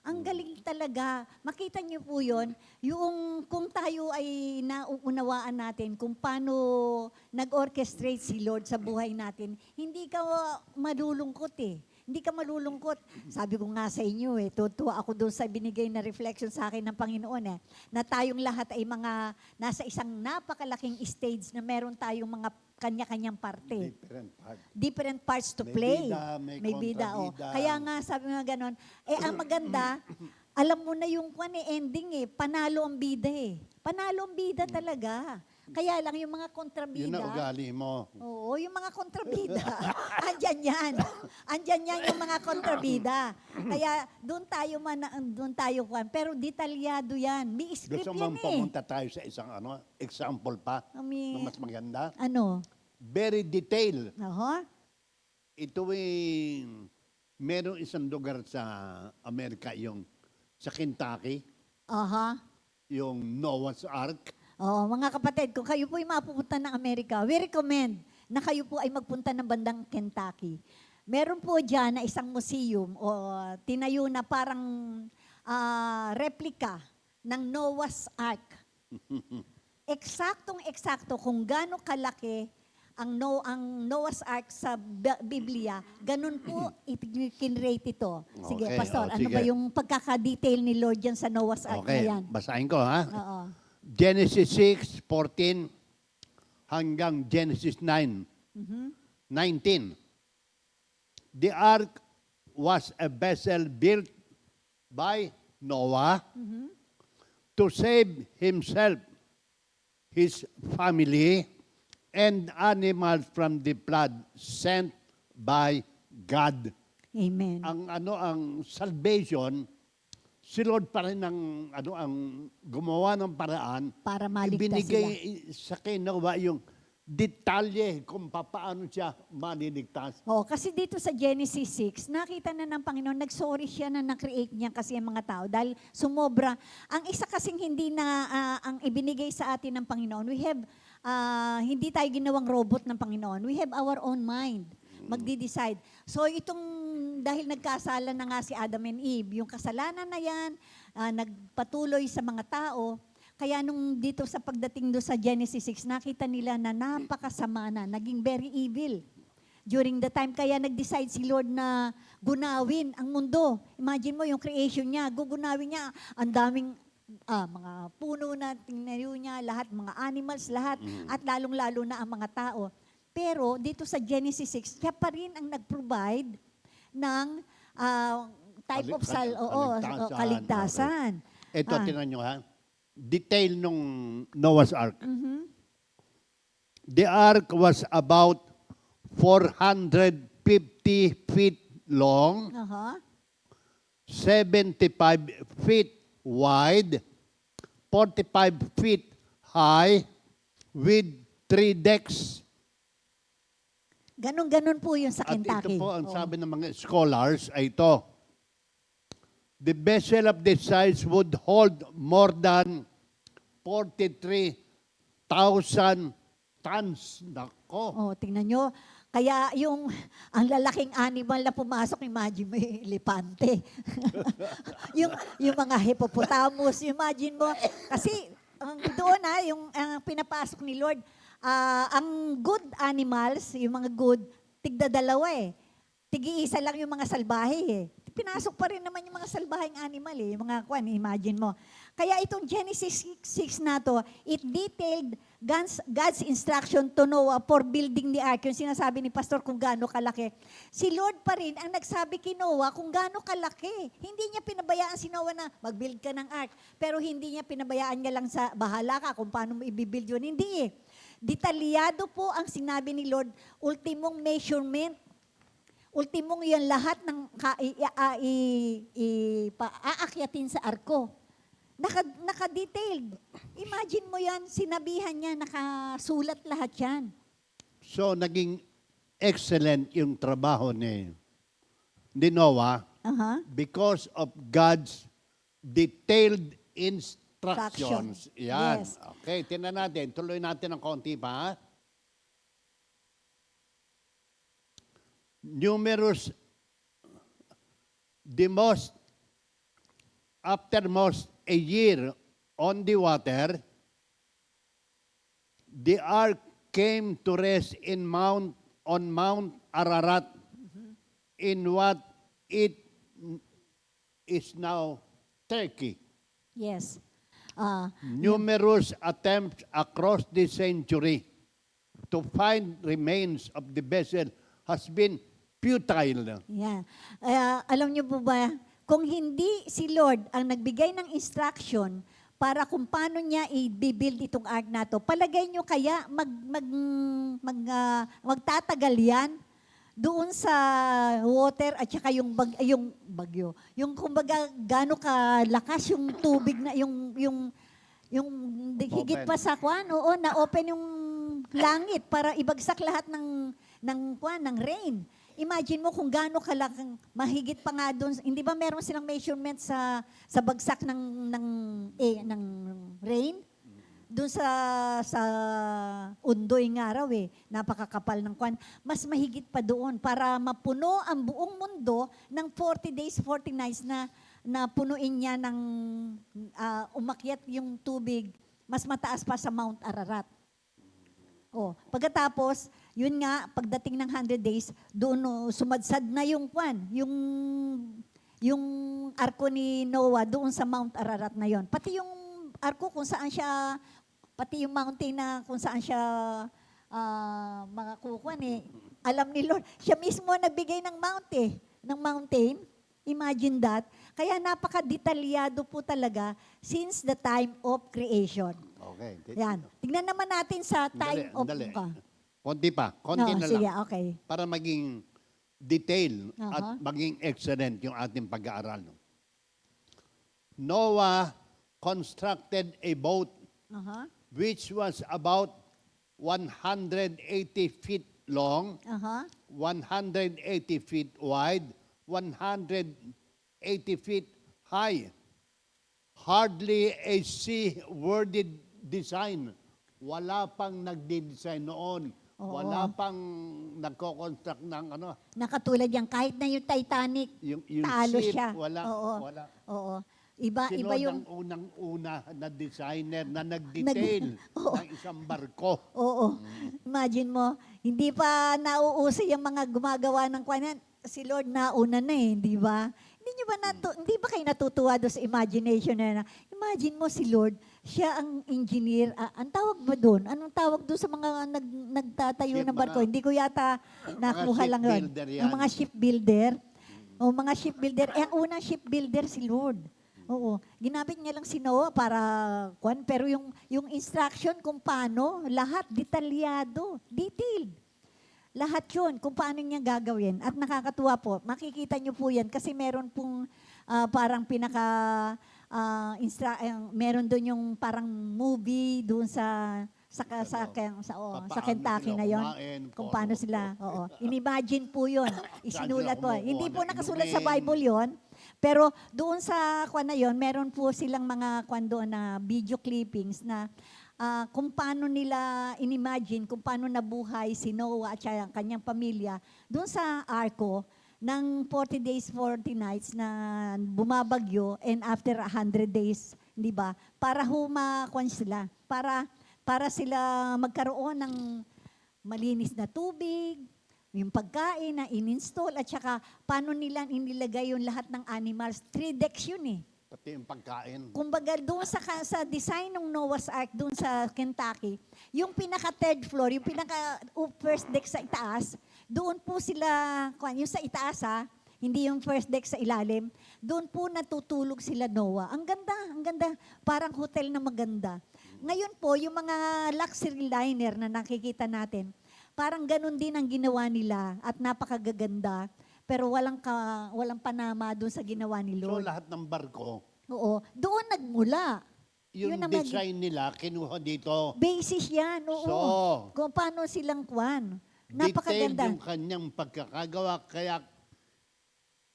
Ang galing talaga. Makita niyo po yun, yung kung tayo ay nauunawaan natin kung paano nag-orchestrate si Lord sa buhay natin, hindi ka malulungkot eh. Hindi ka malulungkot. Sabi ko nga sa inyo eh, tutuwa ako doon sa binigay na reflection sa akin ng Panginoon eh, na tayong lahat ay mga nasa isang napakalaking stage na meron tayong mga kanya-kanyang parte. Different part. Different parts to May play. bida, may bida, oh. kontrabida. Kaya nga, sabi nga ganon, ang maganda, alam mo na yung ending eh, panalo ang bida eh. Panalo ang bida talaga. Kaya lang yung mga kontrabida. Yun na ugali mo. Oo, yung mga kontrabida. Andyan yan. Andyan yan yung mga kontrabida. Kaya doon tayo kwan. Pero detalyado yan. May script Gusto yan mong eh. pumunta tayo sa isang example pa May- na mas maganda? Ano? Very detailed. Oho. Ito merong isang lugar sa Amerika, yung sa Kentucky, Aha. yung Noah's Ark. Oo, mga kapatid, kung kayo po ay mapupunta ng Amerika, we recommend na kayo po ay magpunta ng bandang Kentucky. Meron po dyan na isang museum o tinayo na parang replika ng Noah's Ark. Eksaktong-eksakto kung gaano kalaki ang Noah's Ark sa Biblia, ganun po ikinrate ito. Sige, Okay, Pastor, ano sige. ba yung pagkaka-detail ni Lord dyan sa Noah's Ark na Okay, yan? basahin ko ha. Oo. Genesis 6:14 hanggang Genesis 9:19. The ark was a vessel built by Noah to save himself, his family, and animals from the flood sent by God. Amen. Ang salvation, si Lord pa rin ang gumawa ng paraan. Para maligtas Ibinigay sa Noah yung detalye kung paano siya maliligtas. Oh, kasi dito sa Genesis 6, nakita na ng Panginoon, nag-sorry siya na na-create niya kasi ang mga tao dahil sumobra. Ang isa kasing hindi na ang ibinigay sa atin ng Panginoon, we have, hindi tayo ginawang robot ng Panginoon. We have our own mind. Magdi-decide. So itong, dahil nagkasala na nga si Adam and Eve, yung kasalanan na yan, nagpatuloy sa mga tao, kaya nung dito sa pagdating do sa Genesis 6, nakita nila na napakasama na, naging very evil. During the time, kaya nag-decide si Lord na gunawin ang mundo. Imagine mo yung creation niya, gugunawin niya, ang daming mga puno na tinayo niya, lahat, mga animals, lahat, at lalong-lalo na ang mga tao. Pero dito sa Genesis 6, siya pa rin ang nag-provide ng type of kaligtasan. Ito, tinan nyo ha. Detail nung Noah's Ark. The ark was about 450 feet long, Aha. 75 feet wide, 45 feet high, with 3 decks. Ganon-ganon po yun sa At Kentucky. ito po ang Oo. sabi ng mga scholars ay ito. The vessel of this size would hold more than 43,000 tons. Nako. Oh, tingnan nyo. Kaya ang lalaking animal na pumasok, imagine mo yung elepante. yung mga hippopotamus, imagine mo. Kasi doon yung pinapasok ni Lord, ang good animals, yung mga good, tigda-dalawa eh. Tig-iisa lang yung mga salbahe eh. Pinasok pa rin naman yung mga salbaheng animal eh. Yung mga imagine mo. Kaya itong Genesis 6 na to, it detailed God's instruction to Noah for building the ark. Yung sinasabi ni Pastor kung gaano kalaki. Si Lord pa rin ang nagsabi kay Noah kung gaano kalaki. Hindi niya pinabayaan si Noah na mag-build ka ng ark. Pero hindi niya pinabayaan niya lang sa bahala ka kung paano mo i-build yun. Hindi eh. Detalyado po ang sinabi ni Lord, ultimong measurement. Ultimong yan lahat ng aakyatin sa arko. Naka-detailed. Imagine mo yan, sinabihan niya, nakasulat lahat yan. So, naging excellent yung trabaho ni Noah because of God's detailed instructions. Yan. Yes. Okay, tingnan natin. Tuloy natin ng konti pa. Numerous, aftermost a year on the water, the ark came to rest on Mount Ararat in what it is now Turkey. Yes. Numerous attempts across the century to find remains of the vessel has been futile. Yeah. Alam niyo po ba, kung hindi si Lord ang nagbigay ng instruction para kung paano niya i-build itong ark na to, palagay niyo kaya magtatagal yan doon sa water at saka yung bagyo. Yung kumbaga gaano kalakas yung tubig na yung higit pa sa na-open yung langit para ibagsak lahat ng rain. Imagine mo kung gaano kalaking mahigit pa nga doon. Hindi ba meron silang measurement sa bagsak ng rain? Doon sa undoy nga raw napakakapal ng kwan. Mas mahigit pa doon para mapuno ang buong mundo ng 40 days, 40 nights na punuin niya ng umakyat yung tubig mas mataas pa sa Mount Ararat. Pagkatapos, yun nga, pagdating ng 100 days, doon sumadsad na yung kwan, yung arko ni Noah doon sa Mount Ararat na yon. Pati yung arko kung saan siya, pati yung mountain na kung saan siya mga kukuan alam ni Lord, siya mismo nagbigay ng mountain. Imagine that. Kaya napaka-detalyado po talaga since the time of creation. Okay. Yan. Tignan naman natin sa time of... Konti pa. Konti na sige, lang. okay. Para maging detail at maging excellent yung ating pag-aaral. Noah constructed a boat which was about 180 feet long, 180 feet wide, 180 feet high. Hardly a sea-worthy design. Wala pang nagde-design noon. Wala pang nagko-construct ng ano. Nakatulad yan. Kahit na yung Titanic, Yung talo ship, siya. wala. Oo. Iba yung... Sino ang unang-una na designer na nag-detail ng isang barko? Oo. Imagine mo, hindi pa nauuso yung mga gumagawa ng kwanan. Si Lord nauna na di ba? Hindi ba kayo natutuwa doon sa imagination na imagine mo si Lord, siya ang engineer. Ang tawag ba doon? Anong tawag doon sa mga nagtatayo ng barko? Hindi ko yata nakuha lang yun. Ang mga shipbuilder. Mga shipbuilder. Ang unang shipbuilder si Lord. Oo. Ginamit niya lang si Noah para pero yung instruction kung paano, lahat detalyado, detailed. Lahat yun, kung paano niya gagawin. At nakakatuwa po, makikita niyo po yan kasi meron pong parang meron doon yung parang movie doon sa Kentucky na yon. Kung paano sila, oo. Inimagine po yun. Isinulat po. Hindi po nakasulat sa Bible yon. Pero doon sa kwan na yon, meron po silang mga kwan doon na video clippings na kung paano nila inimagine, kung paano nabuhay si Noah at siya, ang kanyang pamilya doon sa arko ng 40 days, 40 nights na bumabagyo and after 100 days, di ba? Para humakwan sila, para sila magkaroon ng malinis na tubig, yung pagkain na in-install, at saka paano nila inilagay yung lahat ng animals. 3 decks yun eh. Pati yung pagkain. Kumbaga, doon sa design ng Noah's Ark, doon sa Kentucky, yung pinaka-third floor, yung pinaka-first deck sa itaas, doon po sila, yung sa itaas hindi yung first deck sa ilalim, doon po natutulog sila Noah. Ang ganda. Parang hotel na maganda. Ngayon po, yung mga luxury liner na nakikita natin, parang ganun din ang ginawa nila at napakagaganda. Pero walang panama doon sa ginawa ni So Lord. lahat ng barko, Oo. Doon nagmula. yung Yun ang design nila, kinuha dito. Basis yan. Oo. So, Kung paano silang kwan. detailed Napakaganda. yung kanyang pagkakagawa, kaya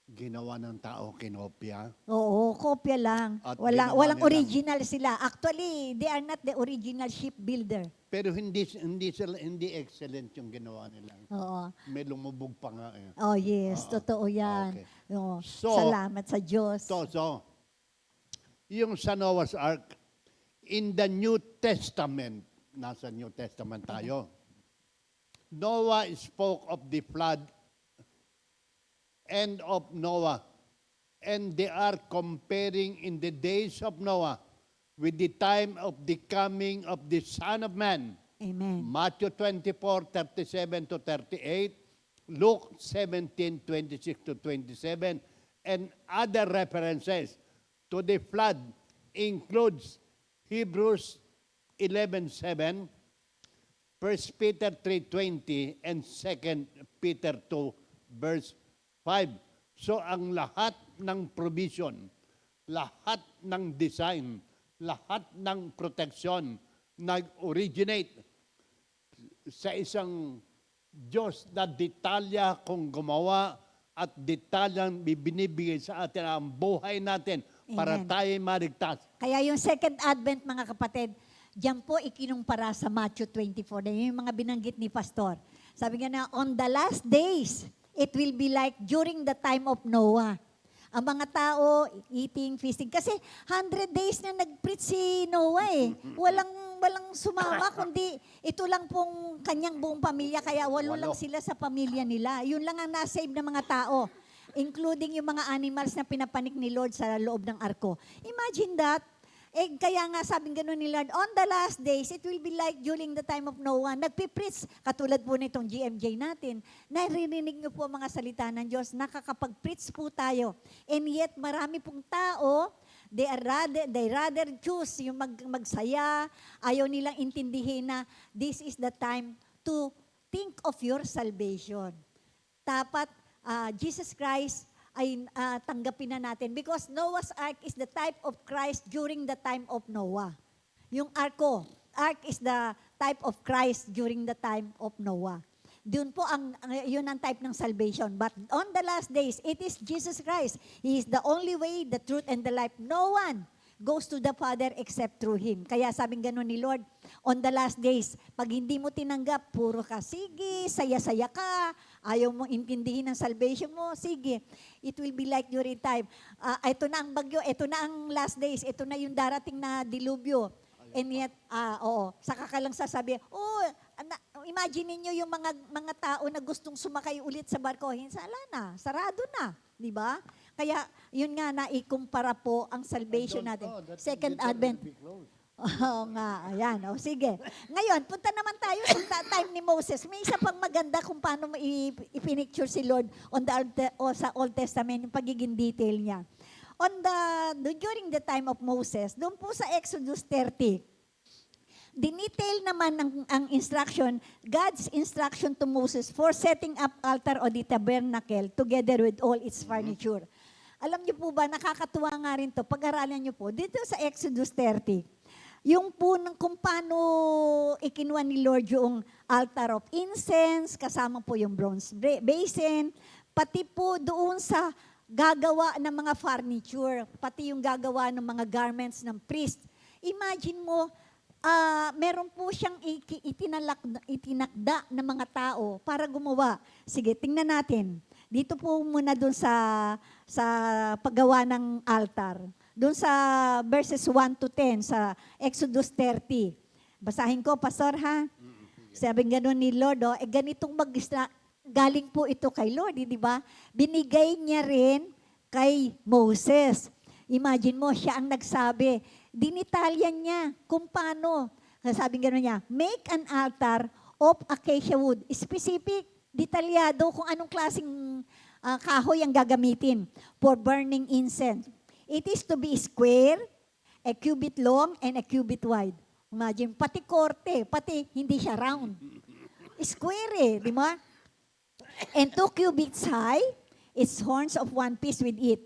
ginawa ng tao, kinopya. Oo, kopya lang. At Walang ginawa nilang- original sila. Actually, they are not the original shipbuilder. Pero hindi excellent yung ginawa nila. Oo. May lumubog pa nga eh. Oh, yes. Oo. Totoo yan. Okay. Oo. So, Salamat sa Diyos. So, yung sa Noah's Ark, in the New Testament, nasa New Testament tayo, Noah spoke of the flood and of Noah. And they are comparing in the days of Noah with the time of the coming of the Son of Man. Amen. Matthew 24:37 to 38, Luke 17:26 to 27, and other references to the flood includes Hebrews 11:7, 1 Peter 3:20, and 2 Peter 2 verse 5. So ang lahat ng provision, lahat ng design, lahat ng protection nag-originate sa isang Diyos na detalya kung gumawa at detalyang binibigay sa atin ang buhay natin para Amen. tayo marigtas. Kaya yung second advent, mga kapatid, diyan po ikinumpara sa Matthew 24. Na yung mga binanggit ni Pastor. Sabi nga na, on the last days, it will be like during the time of Noah. Ang mga tao, eating, feasting. Kasi 100 days na nag-preach si Noah eh. Walang sumama, kundi ito lang pong kanyang buong pamilya. Kaya walo lang sila sa pamilya nila. Yun lang ang nasave ng mga tao. Including yung mga animals na pinapanik ni Lord sa loob ng arko. Imagine that. Kaya nga sabing gano'n ni Lord, on the last days, it will be like during the time of Noah. Nagpipreach, katulad po nitong GMJ natin, naririnig niyo po ang mga salita ng Diyos, nakakapag-preach po tayo. And yet, marami pong tao, they rather choose yung magsaya, ayaw nilang intindihin na this is the time to think of your salvation. Dapat, Jesus Christ, ay tanggapin na natin. Because Noah's Ark is the type of Christ during the time of Noah. Yung Ark is the type of Christ during the time of Noah. Doon po, yun ang type ng salvation. But on the last days, it is Jesus Christ. He is the only way, the truth, and the life. No one goes to the Father except through Him. Kaya sabing gano'n ni Lord, on the last days, pag hindi mo tinanggap, puro ka, sige, saya-saya ka, ayaw mong intindihin ang salvation mo, sige. It will be like during time. Ito na ang bagyo, ito na ang last days, ito na yung darating na dilubyo. And yet, saka ka lang sasabi, imagine niyo yung mga tao na gustong sumakay ulit sa barko, sala na, sarado na, di ba? Kaya, yun nga, naikumpara po ang salvation natin. Second Advent. Oo nga, ayan. Sige. Ngayon, punta naman tayo sa time ni Moses. May isa pang maganda kung paano mo ipinicture si Lord sa Old Testament, yung pagiging detail niya. During the time of Moses, doon po sa Exodus 30, dinetail naman ang instruction, God's instruction to Moses for setting up altar o the tabernacle together with all its furniture. Alam niyo po ba, nakakatuwa nga rin to, pag-aralan niyo po, dito sa Exodus 30, yung po kung paano ikinuha ni Lord yung altar of incense, kasama po yung bronze basin, pati po doon sa gagawa ng mga furniture, pati yung gagawa ng mga garments ng priest. Imagine mo, meron po siyang itinakda ng mga tao para gumawa. Sige, tingnan natin. Dito po muna doon sa paggawa ng altar. Doon sa verses 1 to 10 sa Exodus 30. Basahin ko, Pastor, ha? Sabi gano'n ni Lord, ganitong galing po ito kay Lord, di ba? Binigay niya rin kay Moses. Imagine mo, siya ang nagsabi. Dinitalyan niya kung paano. Sabi gano'n niya, make an altar of acacia wood. Specific, detalyado kung anong klaseng kahoy ang gagamitin for burning incense. It is to be square, a cubit long, and a cubit wide. Imagine, pati korte, pati hindi siya round. Square di ba? And 2 cubits high, its horns of 1 piece with it.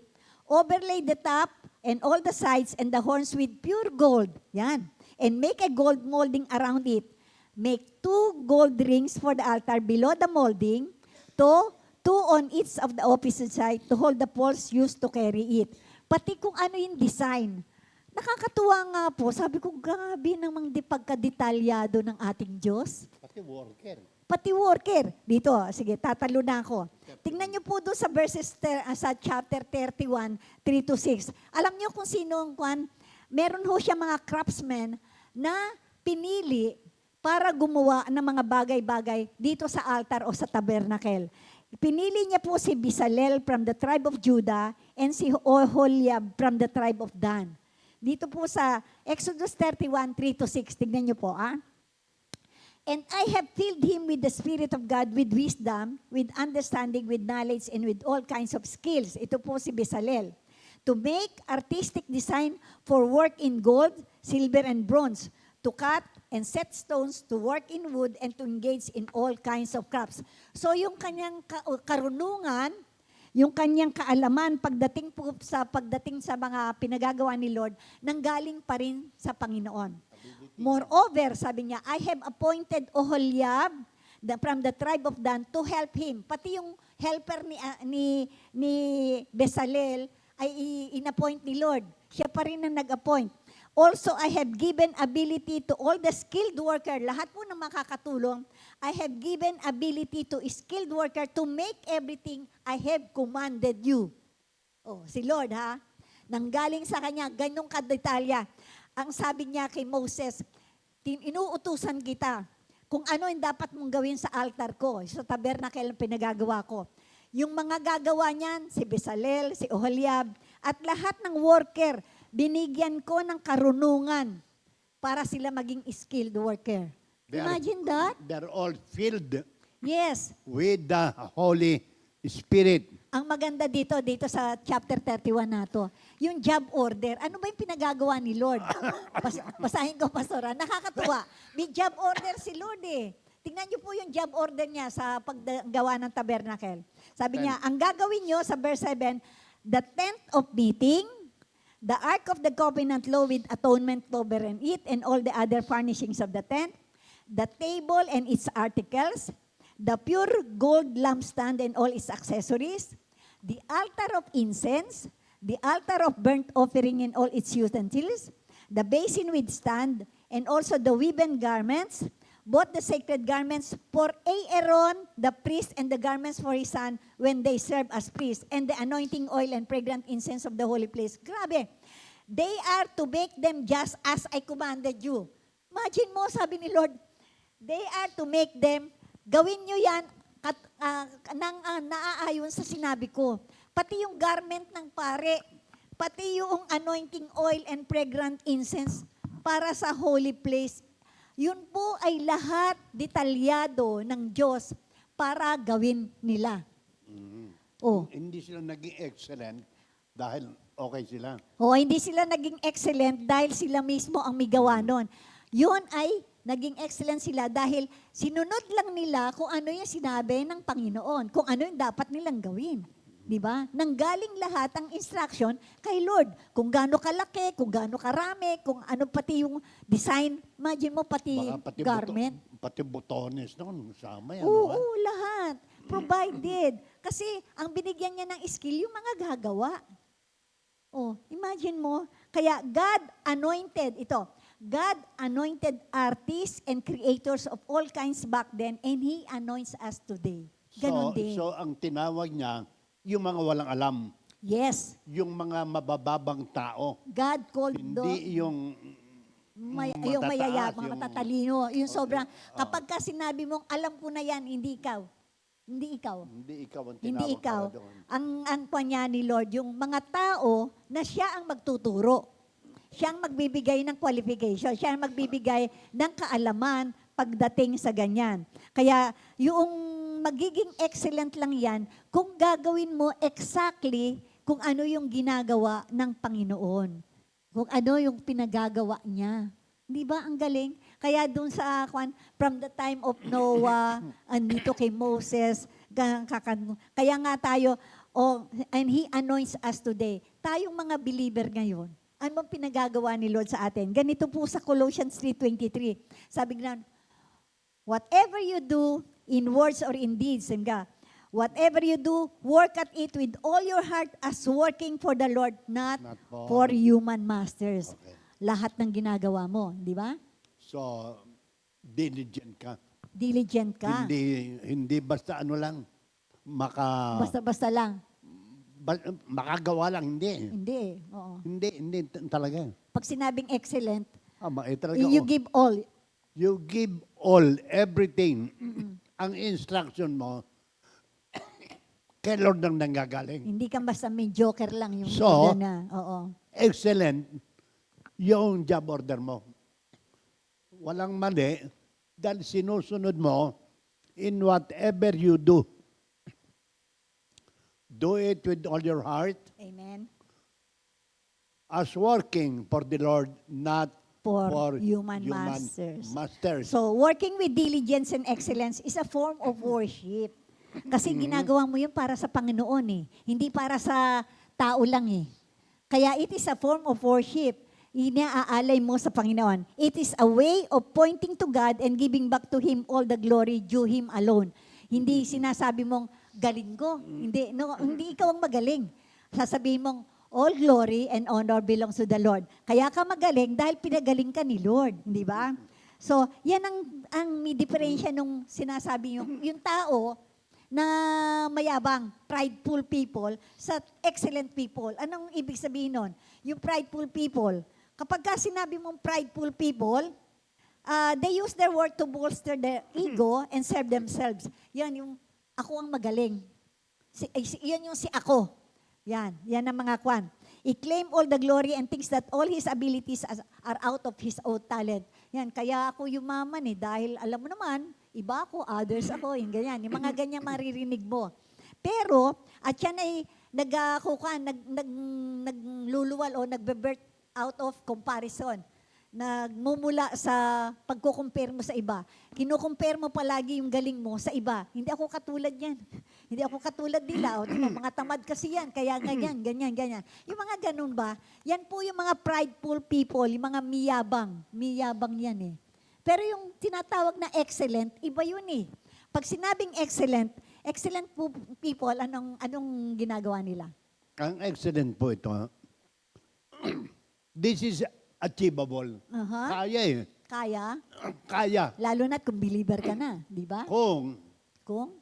Overlay the top and all the sides and the horns with pure gold. Yan. And make a gold molding around it. Make 2 gold rings for the altar below the molding, 2 on each of the opposite side to hold the poles used to carry it. Pati kung ano yung design. Nakakatuwa nga po. Sabi ko, grabe namang pagkadetalyado ng ating Diyos. Pati worker. Pati worker. Dito, sige, tatalo na ako. Tingnan niyo po doon sa verses, sa chapter 31, 3 to 6. Alam niyo kung sino ang kwan? Meron ho siya mga craftsmen na pinili para gumawa ng mga bagay-bagay dito sa altar o sa tabernacle. Pinili niya po si Bezalel from the tribe of Judah and si Oholiab from the tribe of Dan. Dito po sa Exodus 31, 3 to 6. Tignan niyo po, And I have filled him with the Spirit of God, with wisdom, with understanding, with knowledge, and with all kinds of skills. Ito po si Bezalel. To make artistic design for work in gold, silver, and bronze, to cut and set stones, to work in wood, and to engage in all kinds of crafts. So yung kanyang karunungan, yung kanyang kaalaman pagdating sa mga pinagagawa ni Lord, nanggaling pa rin sa Panginoon. Moreover, sabi niya, I have appointed Oholiab from the tribe of Dan to help him. Pati yung helper ni Bezalel ay in-appoint ni Lord. Siya pa rin ang nag-appoint. Also, I have given ability to all the skilled worker, lahat po ng makakatulong, I have given ability to skilled worker to make everything I have commanded you. Oh, si Lord ha, nanggaling sa kanya, ganyong kadetalya. Ang sabi niya kay Moses, inuutusan kita kung ano yung dapat mong gawin sa altar ko, sa tabernacle ang pinagagawa ko. Yung mga gagawa niyan, si Bezalel, si Oholiab, at lahat ng worker, binigyan ko ng karunungan para sila maging skilled worker. Imagine that? They're all filled Yes. with the Holy Spirit. Ang maganda dito sa chapter 31 na to, yung job order. Ano ba yung pinagagawa ni Lord? Basahin ko, Pastora. Nakakatuwa. May job order si Lord eh. Tingnan niyo po yung job order niya sa paggawa ng tabernacle. Sabi niya, ang gagawin niyo sa verse 7, the tent of meeting, the ark of the covenant law with atonement cover and it, and all the other furnishings of the tent, the table and its articles, the pure gold lampstand and all its accessories, the altar of incense, the altar of burnt offering and all its utensils, the basin with stand, and also the woven garments, both the sacred garments for Aaron, the priest, and the garments for his son when they serve as priests, and the anointing oil and fragrant incense of the holy place. Grabe. They are to make them just as I commanded you. Imagine mo, sabi ni Lord, they are to make them, gawin nyo yan naaayon sa sinabi ko. Pati yung garment ng pare, pati yung anointing oil and fragrant incense para sa holy place. Yun po ay lahat detalyado ng Diyos para gawin nila. Oh. Hindi sila naging excellent dahil okay sila. O hindi sila naging excellent dahil sila mismo ang may gawa nun. Yun ay naging excellent sila dahil sinunod lang nila kung ano yung sinabi ng Panginoon, kung ano yung dapat nilang gawin. Di ba? Nanggaling lahat ang instruction kay Lord. Kung gaano kalaki, kung gaano karami, kung ano pati yung design. Imagine mo pati Baka garment. pati butones noon, sama yan. Oo, no? lahat. Provided. Kasi ang binigyan niya ng skill, yung mga gagawa. Oh, imagine mo. Kaya God anointed artists and creators of all kinds back then, and He anoints us today. Ganon din. So ang tinawag niya, yung mga walang alam, Yes. yung mga mabababang tao, God called hindi yung yung matataas, mayayabang, yung- matatalino. Yung sobrang, kapag ka sinabi mong, alam ko na yan, hindi ikaw. Hindi ikaw. hindi ikaw ang Hindi tinawag ikaw. para doon. Ang panya ni Lord, yung mga tao na siya ang magtuturo. Siya ang magbibigay ng qualification. Siya ang magbibigay ng kaalaman pagdating sa ganyan. Kaya yung magiging excellent lang yan kung gagawin mo exactly kung ano yung ginagawa ng Panginoon. Kung ano yung pinagagawa niya. Di ba? Ang galing. Kaya dun sa, from the time of Noah, andito kay Moses, kaya nga tayo, and He anoints us today. Tayong mga believer ngayon, ano bang pinagagawa ni Lord sa atin? Ganito po sa Colossians 3:23. Sabi nga, whatever you do, in words or in deeds, whatever you do, work at it with all your heart as working for the Lord, not Not for- for human masters. Okay. Lahat ng ginagawa mo, di ba? So, diligent ka. Diligent ka. Hindi basta ano lang, Basta-basta lang. makagawa lang, hindi. Hindi eh. Oo. Hindi talaga. Pag sinabing excellent, Talaga. you give all. You give all, everything. Ang instruction mo, kay Lord nang nanggagaling. Hindi ka basta mediocre lang yung So, na. Oo. Excellent yung job order mo. Walang mali dahil sinusunod mo in whatever you do. Do it with all your heart Amen. as working for the Lord, not For human masters. masters. So, working with diligence and excellence is a form of worship. Kasi ginagawa mo yun para sa Panginoon eh. Hindi para sa tao lang eh. Kaya it is a form of worship. Iniaalay mo sa Panginoon. It is a way of pointing to God and giving back to Him all the glory due Him alone. Hindi sinasabi mong, galing ko. Hindi, no, hindi ikaw ang magaling. Sasabihin mong, all glory and honor belongs to the Lord. Kaya ka magaling dahil pinagaling ka ni Lord. Hindi ba? So, yan ang may diferensya nung sinasabi yung tao na mayabang, prideful people sa excellent people. Anong ibig sabihin nun? Yung prideful people, kapag ka sinabi mong prideful people, they use their word to bolster their ego and serve themselves. Yan yung ako ang magaling. Yan yung si ako. Yan ang mga kwan. I-claim all the glory and thinks that all his abilities are out of his own talent. Yan, kaya ako yumaman dahil alam mo naman, iba ako, others ako, yung ganyan. Yung mga ganyan maririnig mo. Pero, at yan ay nagluluwal o nagbe-birth out of comparison. Nagmumula sa pagko-compare mo sa iba. Kino-compare mo palagi yung galing mo sa iba. Hindi ako katulad yan. Hindi ako katulad nila. O, diba, mga tamad kasi yan. Kaya ganyan. Yung mga ganun ba, yan po yung mga prideful people, yung mga miyabang. Miyabang yan eh. Pero yung tinatawag na excellent, iba yun eh. Pag sinabing excellent people, anong ginagawa nila? Ang excellent po ito, this is achievable. Aha. Kaya eh. Kaya? Kaya. Lalo na't kung believer ka na, di ba? Kung Kung?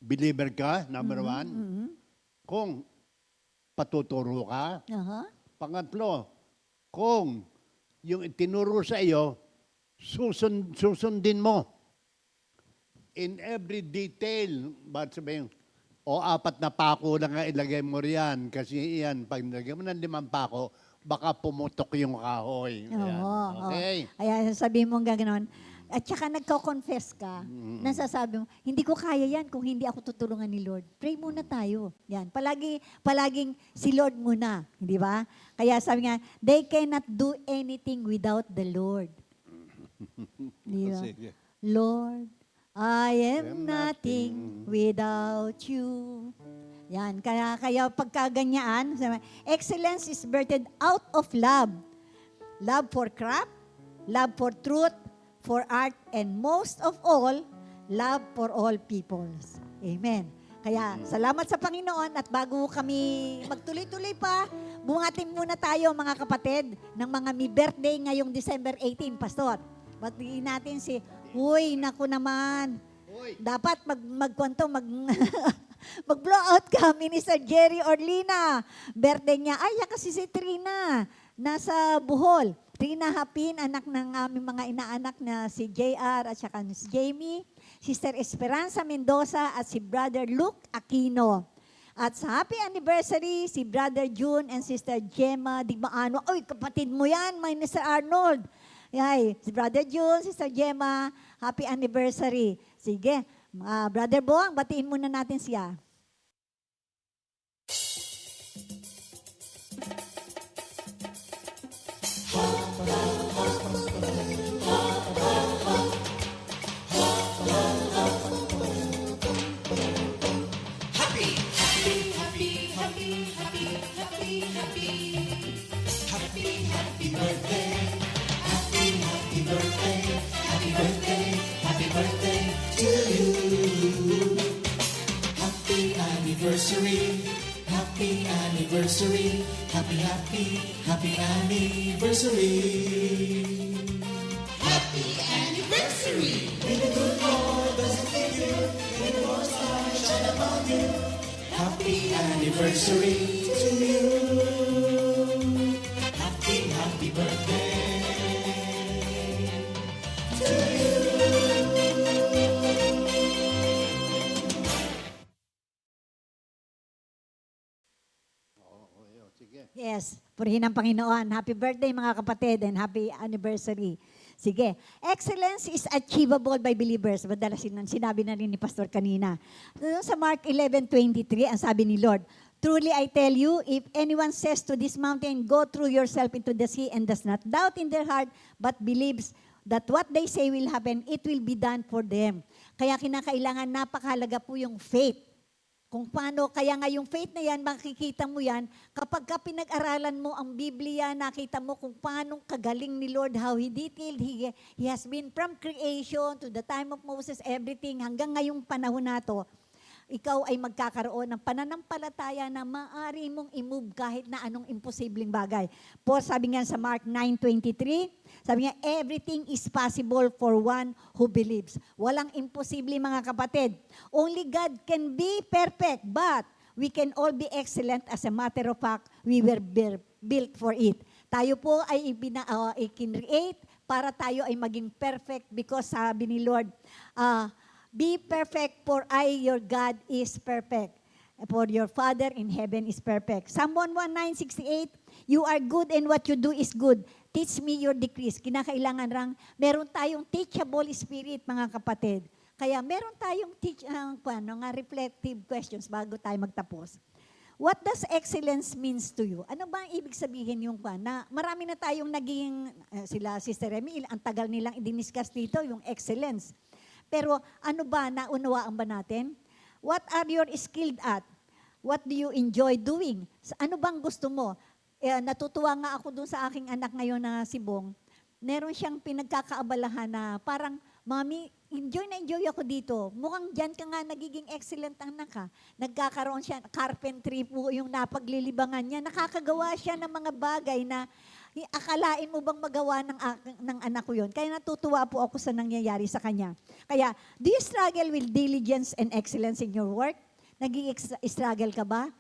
believer ka, number one. Mhm. Kung patuturo ka. Aha. Pangatlo, kung yung itinuro sa iyo, susundin mo. In every detail, ba't sabihin, apat na pako lang nga ilagay mo riyan. Kasi iyan, pag nilagay mo ng 5 pako, baka pumutok yung kahoy. Ayan. Oo. Okay. Ayan, sabihin mo gano'n. At saka nagko-confess ka, nasasabi mo, hindi ko kaya yan kung hindi ako tutulungan ni Lord. Pray muna tayo. Yan. Palaging si Lord muna. Hindi ba? Kaya sabi nga, they cannot do anything without the Lord. Di ba? Sige. Lord, I am nothing without you. Yan, kaya pagka ganyan, excellence is birthed out of love. Love for craft, love for truth, for art, and most of all, love for all peoples. Amen. Kaya salamat sa Panginoon at bago kami magtuloy-tuloy pa, bumating muna tayo mga kapatid ng mga may birthday ngayong December 18, Pastor. Batiin natin si, naku naman, dapat mag-blow out ka, Minister Jerry Orlina. Birthday niya, kasi si Trina, nasa Bohol. Trina Hapin, anak ng aming mga inaanak na si JR at saka si Jamie, Sister Esperanza Mendoza at si Brother Luke Aquino. At sa happy anniversary, si Brother June and Sister Gemma Digmaano. Kapatid mo yan, Minister Arnold. Si Brother June, Sister Gemma, happy anniversary. Sige, Brother Boang, batiin muna natin siya. Happy anniversary, happy anniversary. Happy anniversary. May the good Lord bless you, may the Lord's light shine upon you. Happy anniversary to you. Happy birthday to you. Yes, purihin ang Panginoon. Happy birthday mga kapatid and happy anniversary. Sige, excellence is achievable by believers. Madalas sinabi na rin ni Pastor kanina. Sa Mark 11:23, ang sabi ni Lord, truly I tell you, if anyone says to this mountain, go through yourself into the sea and does not doubt in their heart, but believes that what they say will happen, it will be done for them. Kaya kinakailangan, napakahalaga po yung faith. Kung paano, kaya nga yung faith na yan, makikita mo yan, kapag ka pinag-aralan mo ang Biblia, nakita mo kung paano kagaling ni Lord, how He detailed, He has been from creation to the time of Moses, everything, hanggang ngayong panahon na to, ikaw ay magkakaroon ng pananampalataya na maaari mong i-move kahit na anong imposibleng bagay. Paul sabi nga sa Mark 9:23, sabi nga, everything is possible for one who believes. Walang imposible mga kapatid. Only God can be perfect, but we can all be excellent. As a matter of fact, we were built for it. Tayo po ay i-create para tayo ay maging perfect because sabi ni Lord, be perfect for I, your God, is perfect. For your Father in heaven is perfect. Psalm 119:68, you are good and what you do is good. Teach me your decrees. Kinakailangan meron tayong teachable spirit, mga kapatid. Kaya meron tayong reflective questions bago tayo magtapos. What does excellence means to you? Ano ba ang ibig sabihin yung na marami na tayong naging, sila Sister Remy, ang tagal nilang i-discuss dito, yung excellence. Pero ano ba, naunawaan ba natin? What are you skilled at? What do you enjoy doing? Ano bang gusto mo? Natutuwa nga ako dun sa aking anak ngayon na si Bong. Meron siyang pinagkakaabalahan na parang, Mami, enjoy na enjoy ako dito. Mukhang dyan ka nga nagiging excellent anak ka. Nagkakaroon siya, carpentry po yung napaglilibangan niya. Nakakagawa siya ng mga bagay na akalain mo bang magawa ng anak ko yun? Kaya natutuwa po ako sa nangyayari sa kanya. Kaya, do you struggle with diligence and excellence in your work? Nag-i-struggle ka ba?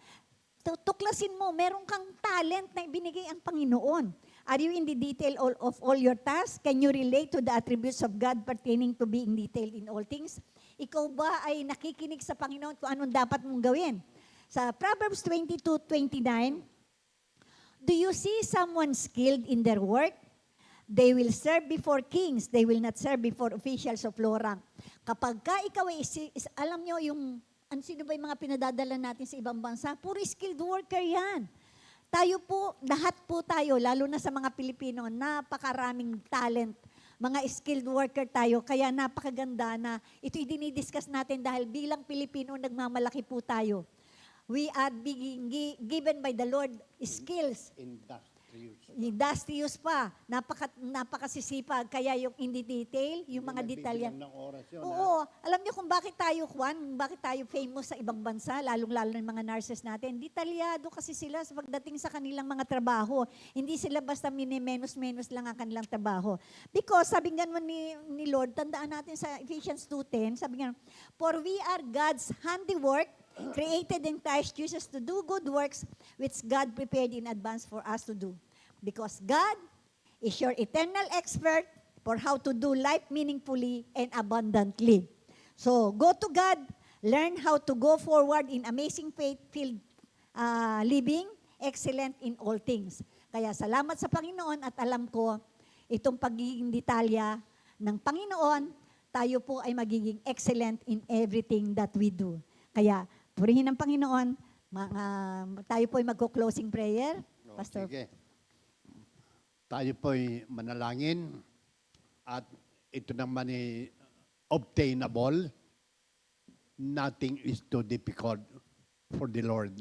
Tuklasin mo, meron kang talent na ibinigay ang Panginoon. Are you in the detail of all your tasks? Can you relate to the attributes of God pertaining to being detailed in all things? Ikaw ba ay nakikinig sa Panginoon kung anong dapat mong gawin? Sa Proverbs 22:29, do you see someone skilled in their work? They will serve before kings. They will not serve before officials of low rank. Kapag ka ikaw ay, alam nyo yung, sino ba yung mga pinadadala natin sa ibang bansa? Puro skilled worker yan. Tayo po, lahat po tayo, lalo na sa mga Pilipino, napakaraming talent. Mga skilled worker tayo, kaya napakaganda na ito'y dinidiscuss natin dahil bilang Pilipino, nagmamalaki po tayo. we are being given by the Lord skills. Industrious pa. Napakasisipag. Kaya yung in detail, yung mga detalyan. Oo. Alam niyo kung bakit tayo, Juan, bakit tayo famous sa ibang bansa, lalong-lalo ng mga nurses natin, detalyado kasi sila sa pagdating sa kanilang mga trabaho. Hindi sila basta minimenos-menos lang ang kanilang trabaho. Because, sabi nga ni Lord, tandaan natin sa Ephesians 2:10, sabi nga, for we are God's handiwork, created in Christ Jesus to do good works which God prepared in advance for us to do. Because God is your eternal expert for how to do life meaningfully and abundantly. So, go to God, learn how to go forward in amazing faith-filled living, excellent in all things. Kaya salamat sa Panginoon at alam ko, itong pagiging detalya ng Panginoon, tayo po ay magiging excellent in everything that we do. Kaya, purihin ng Panginoon, tayo po ay magko-closing prayer. Pastor. Sige. Tayo po'y manalangin at ito naman ay obtainable. Nothing is too difficult for the Lord.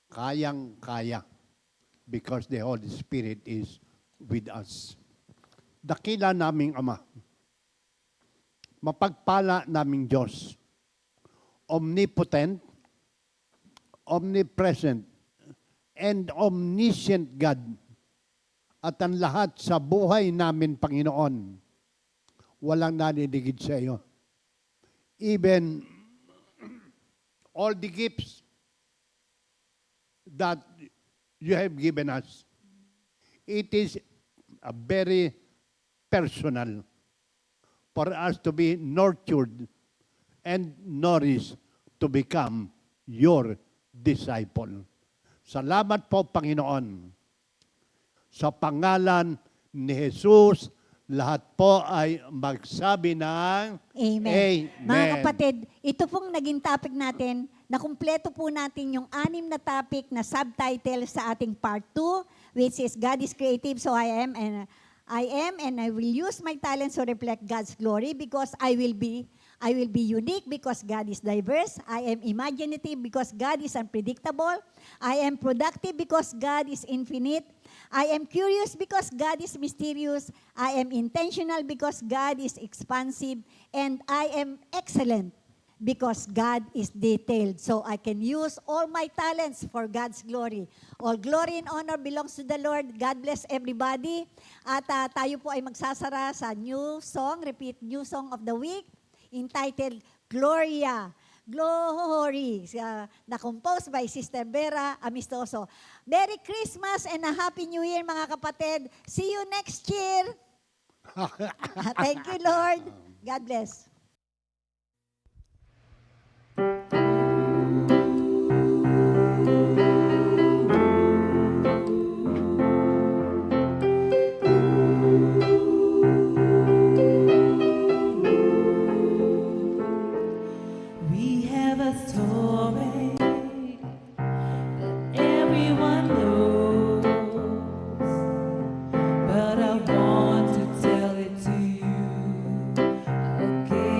Kayang-kaya because the Holy Spirit is with us. Dakila naming Ama, mapagpala naming Diyos, omnipotent, omnipresent, and omniscient God, at ang lahat sa buhay namin, Panginoon, walang naniligid sa iyo. Even all the gifts that you have given us, it is a very personal for us to be nurtured and nourished to become your disciple. Salamat po, Panginoon. Sa pangalan ni Jesus, lahat po ay magsabi ng Amen. Amen. Mga kapatid, ito pong naging topic natin, na kumpleto po natin yung 6 na topic na subtitle sa ating part 2, which is God is creative, so I am and I will use my talents to reflect God's glory because I will be unique because God is diverse. I am imaginative because God is unpredictable. I am productive because God is infinite. I am curious because God is mysterious. I am intentional because God is expansive. And I am excellent because God is detailed. So I can use all my talents for God's glory. All glory and honor belongs to the Lord. God bless everybody. At tayo po ay magsasara sa new song, new song of the week, entitled Gloria. Glory, na composed by Sister Vera Amistoso. Merry Christmas and a Happy New Year, mga kapatid. See you next year. Thank you, Lord. God bless. We have a story that everyone knows, but I want to tell it to you again.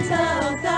taong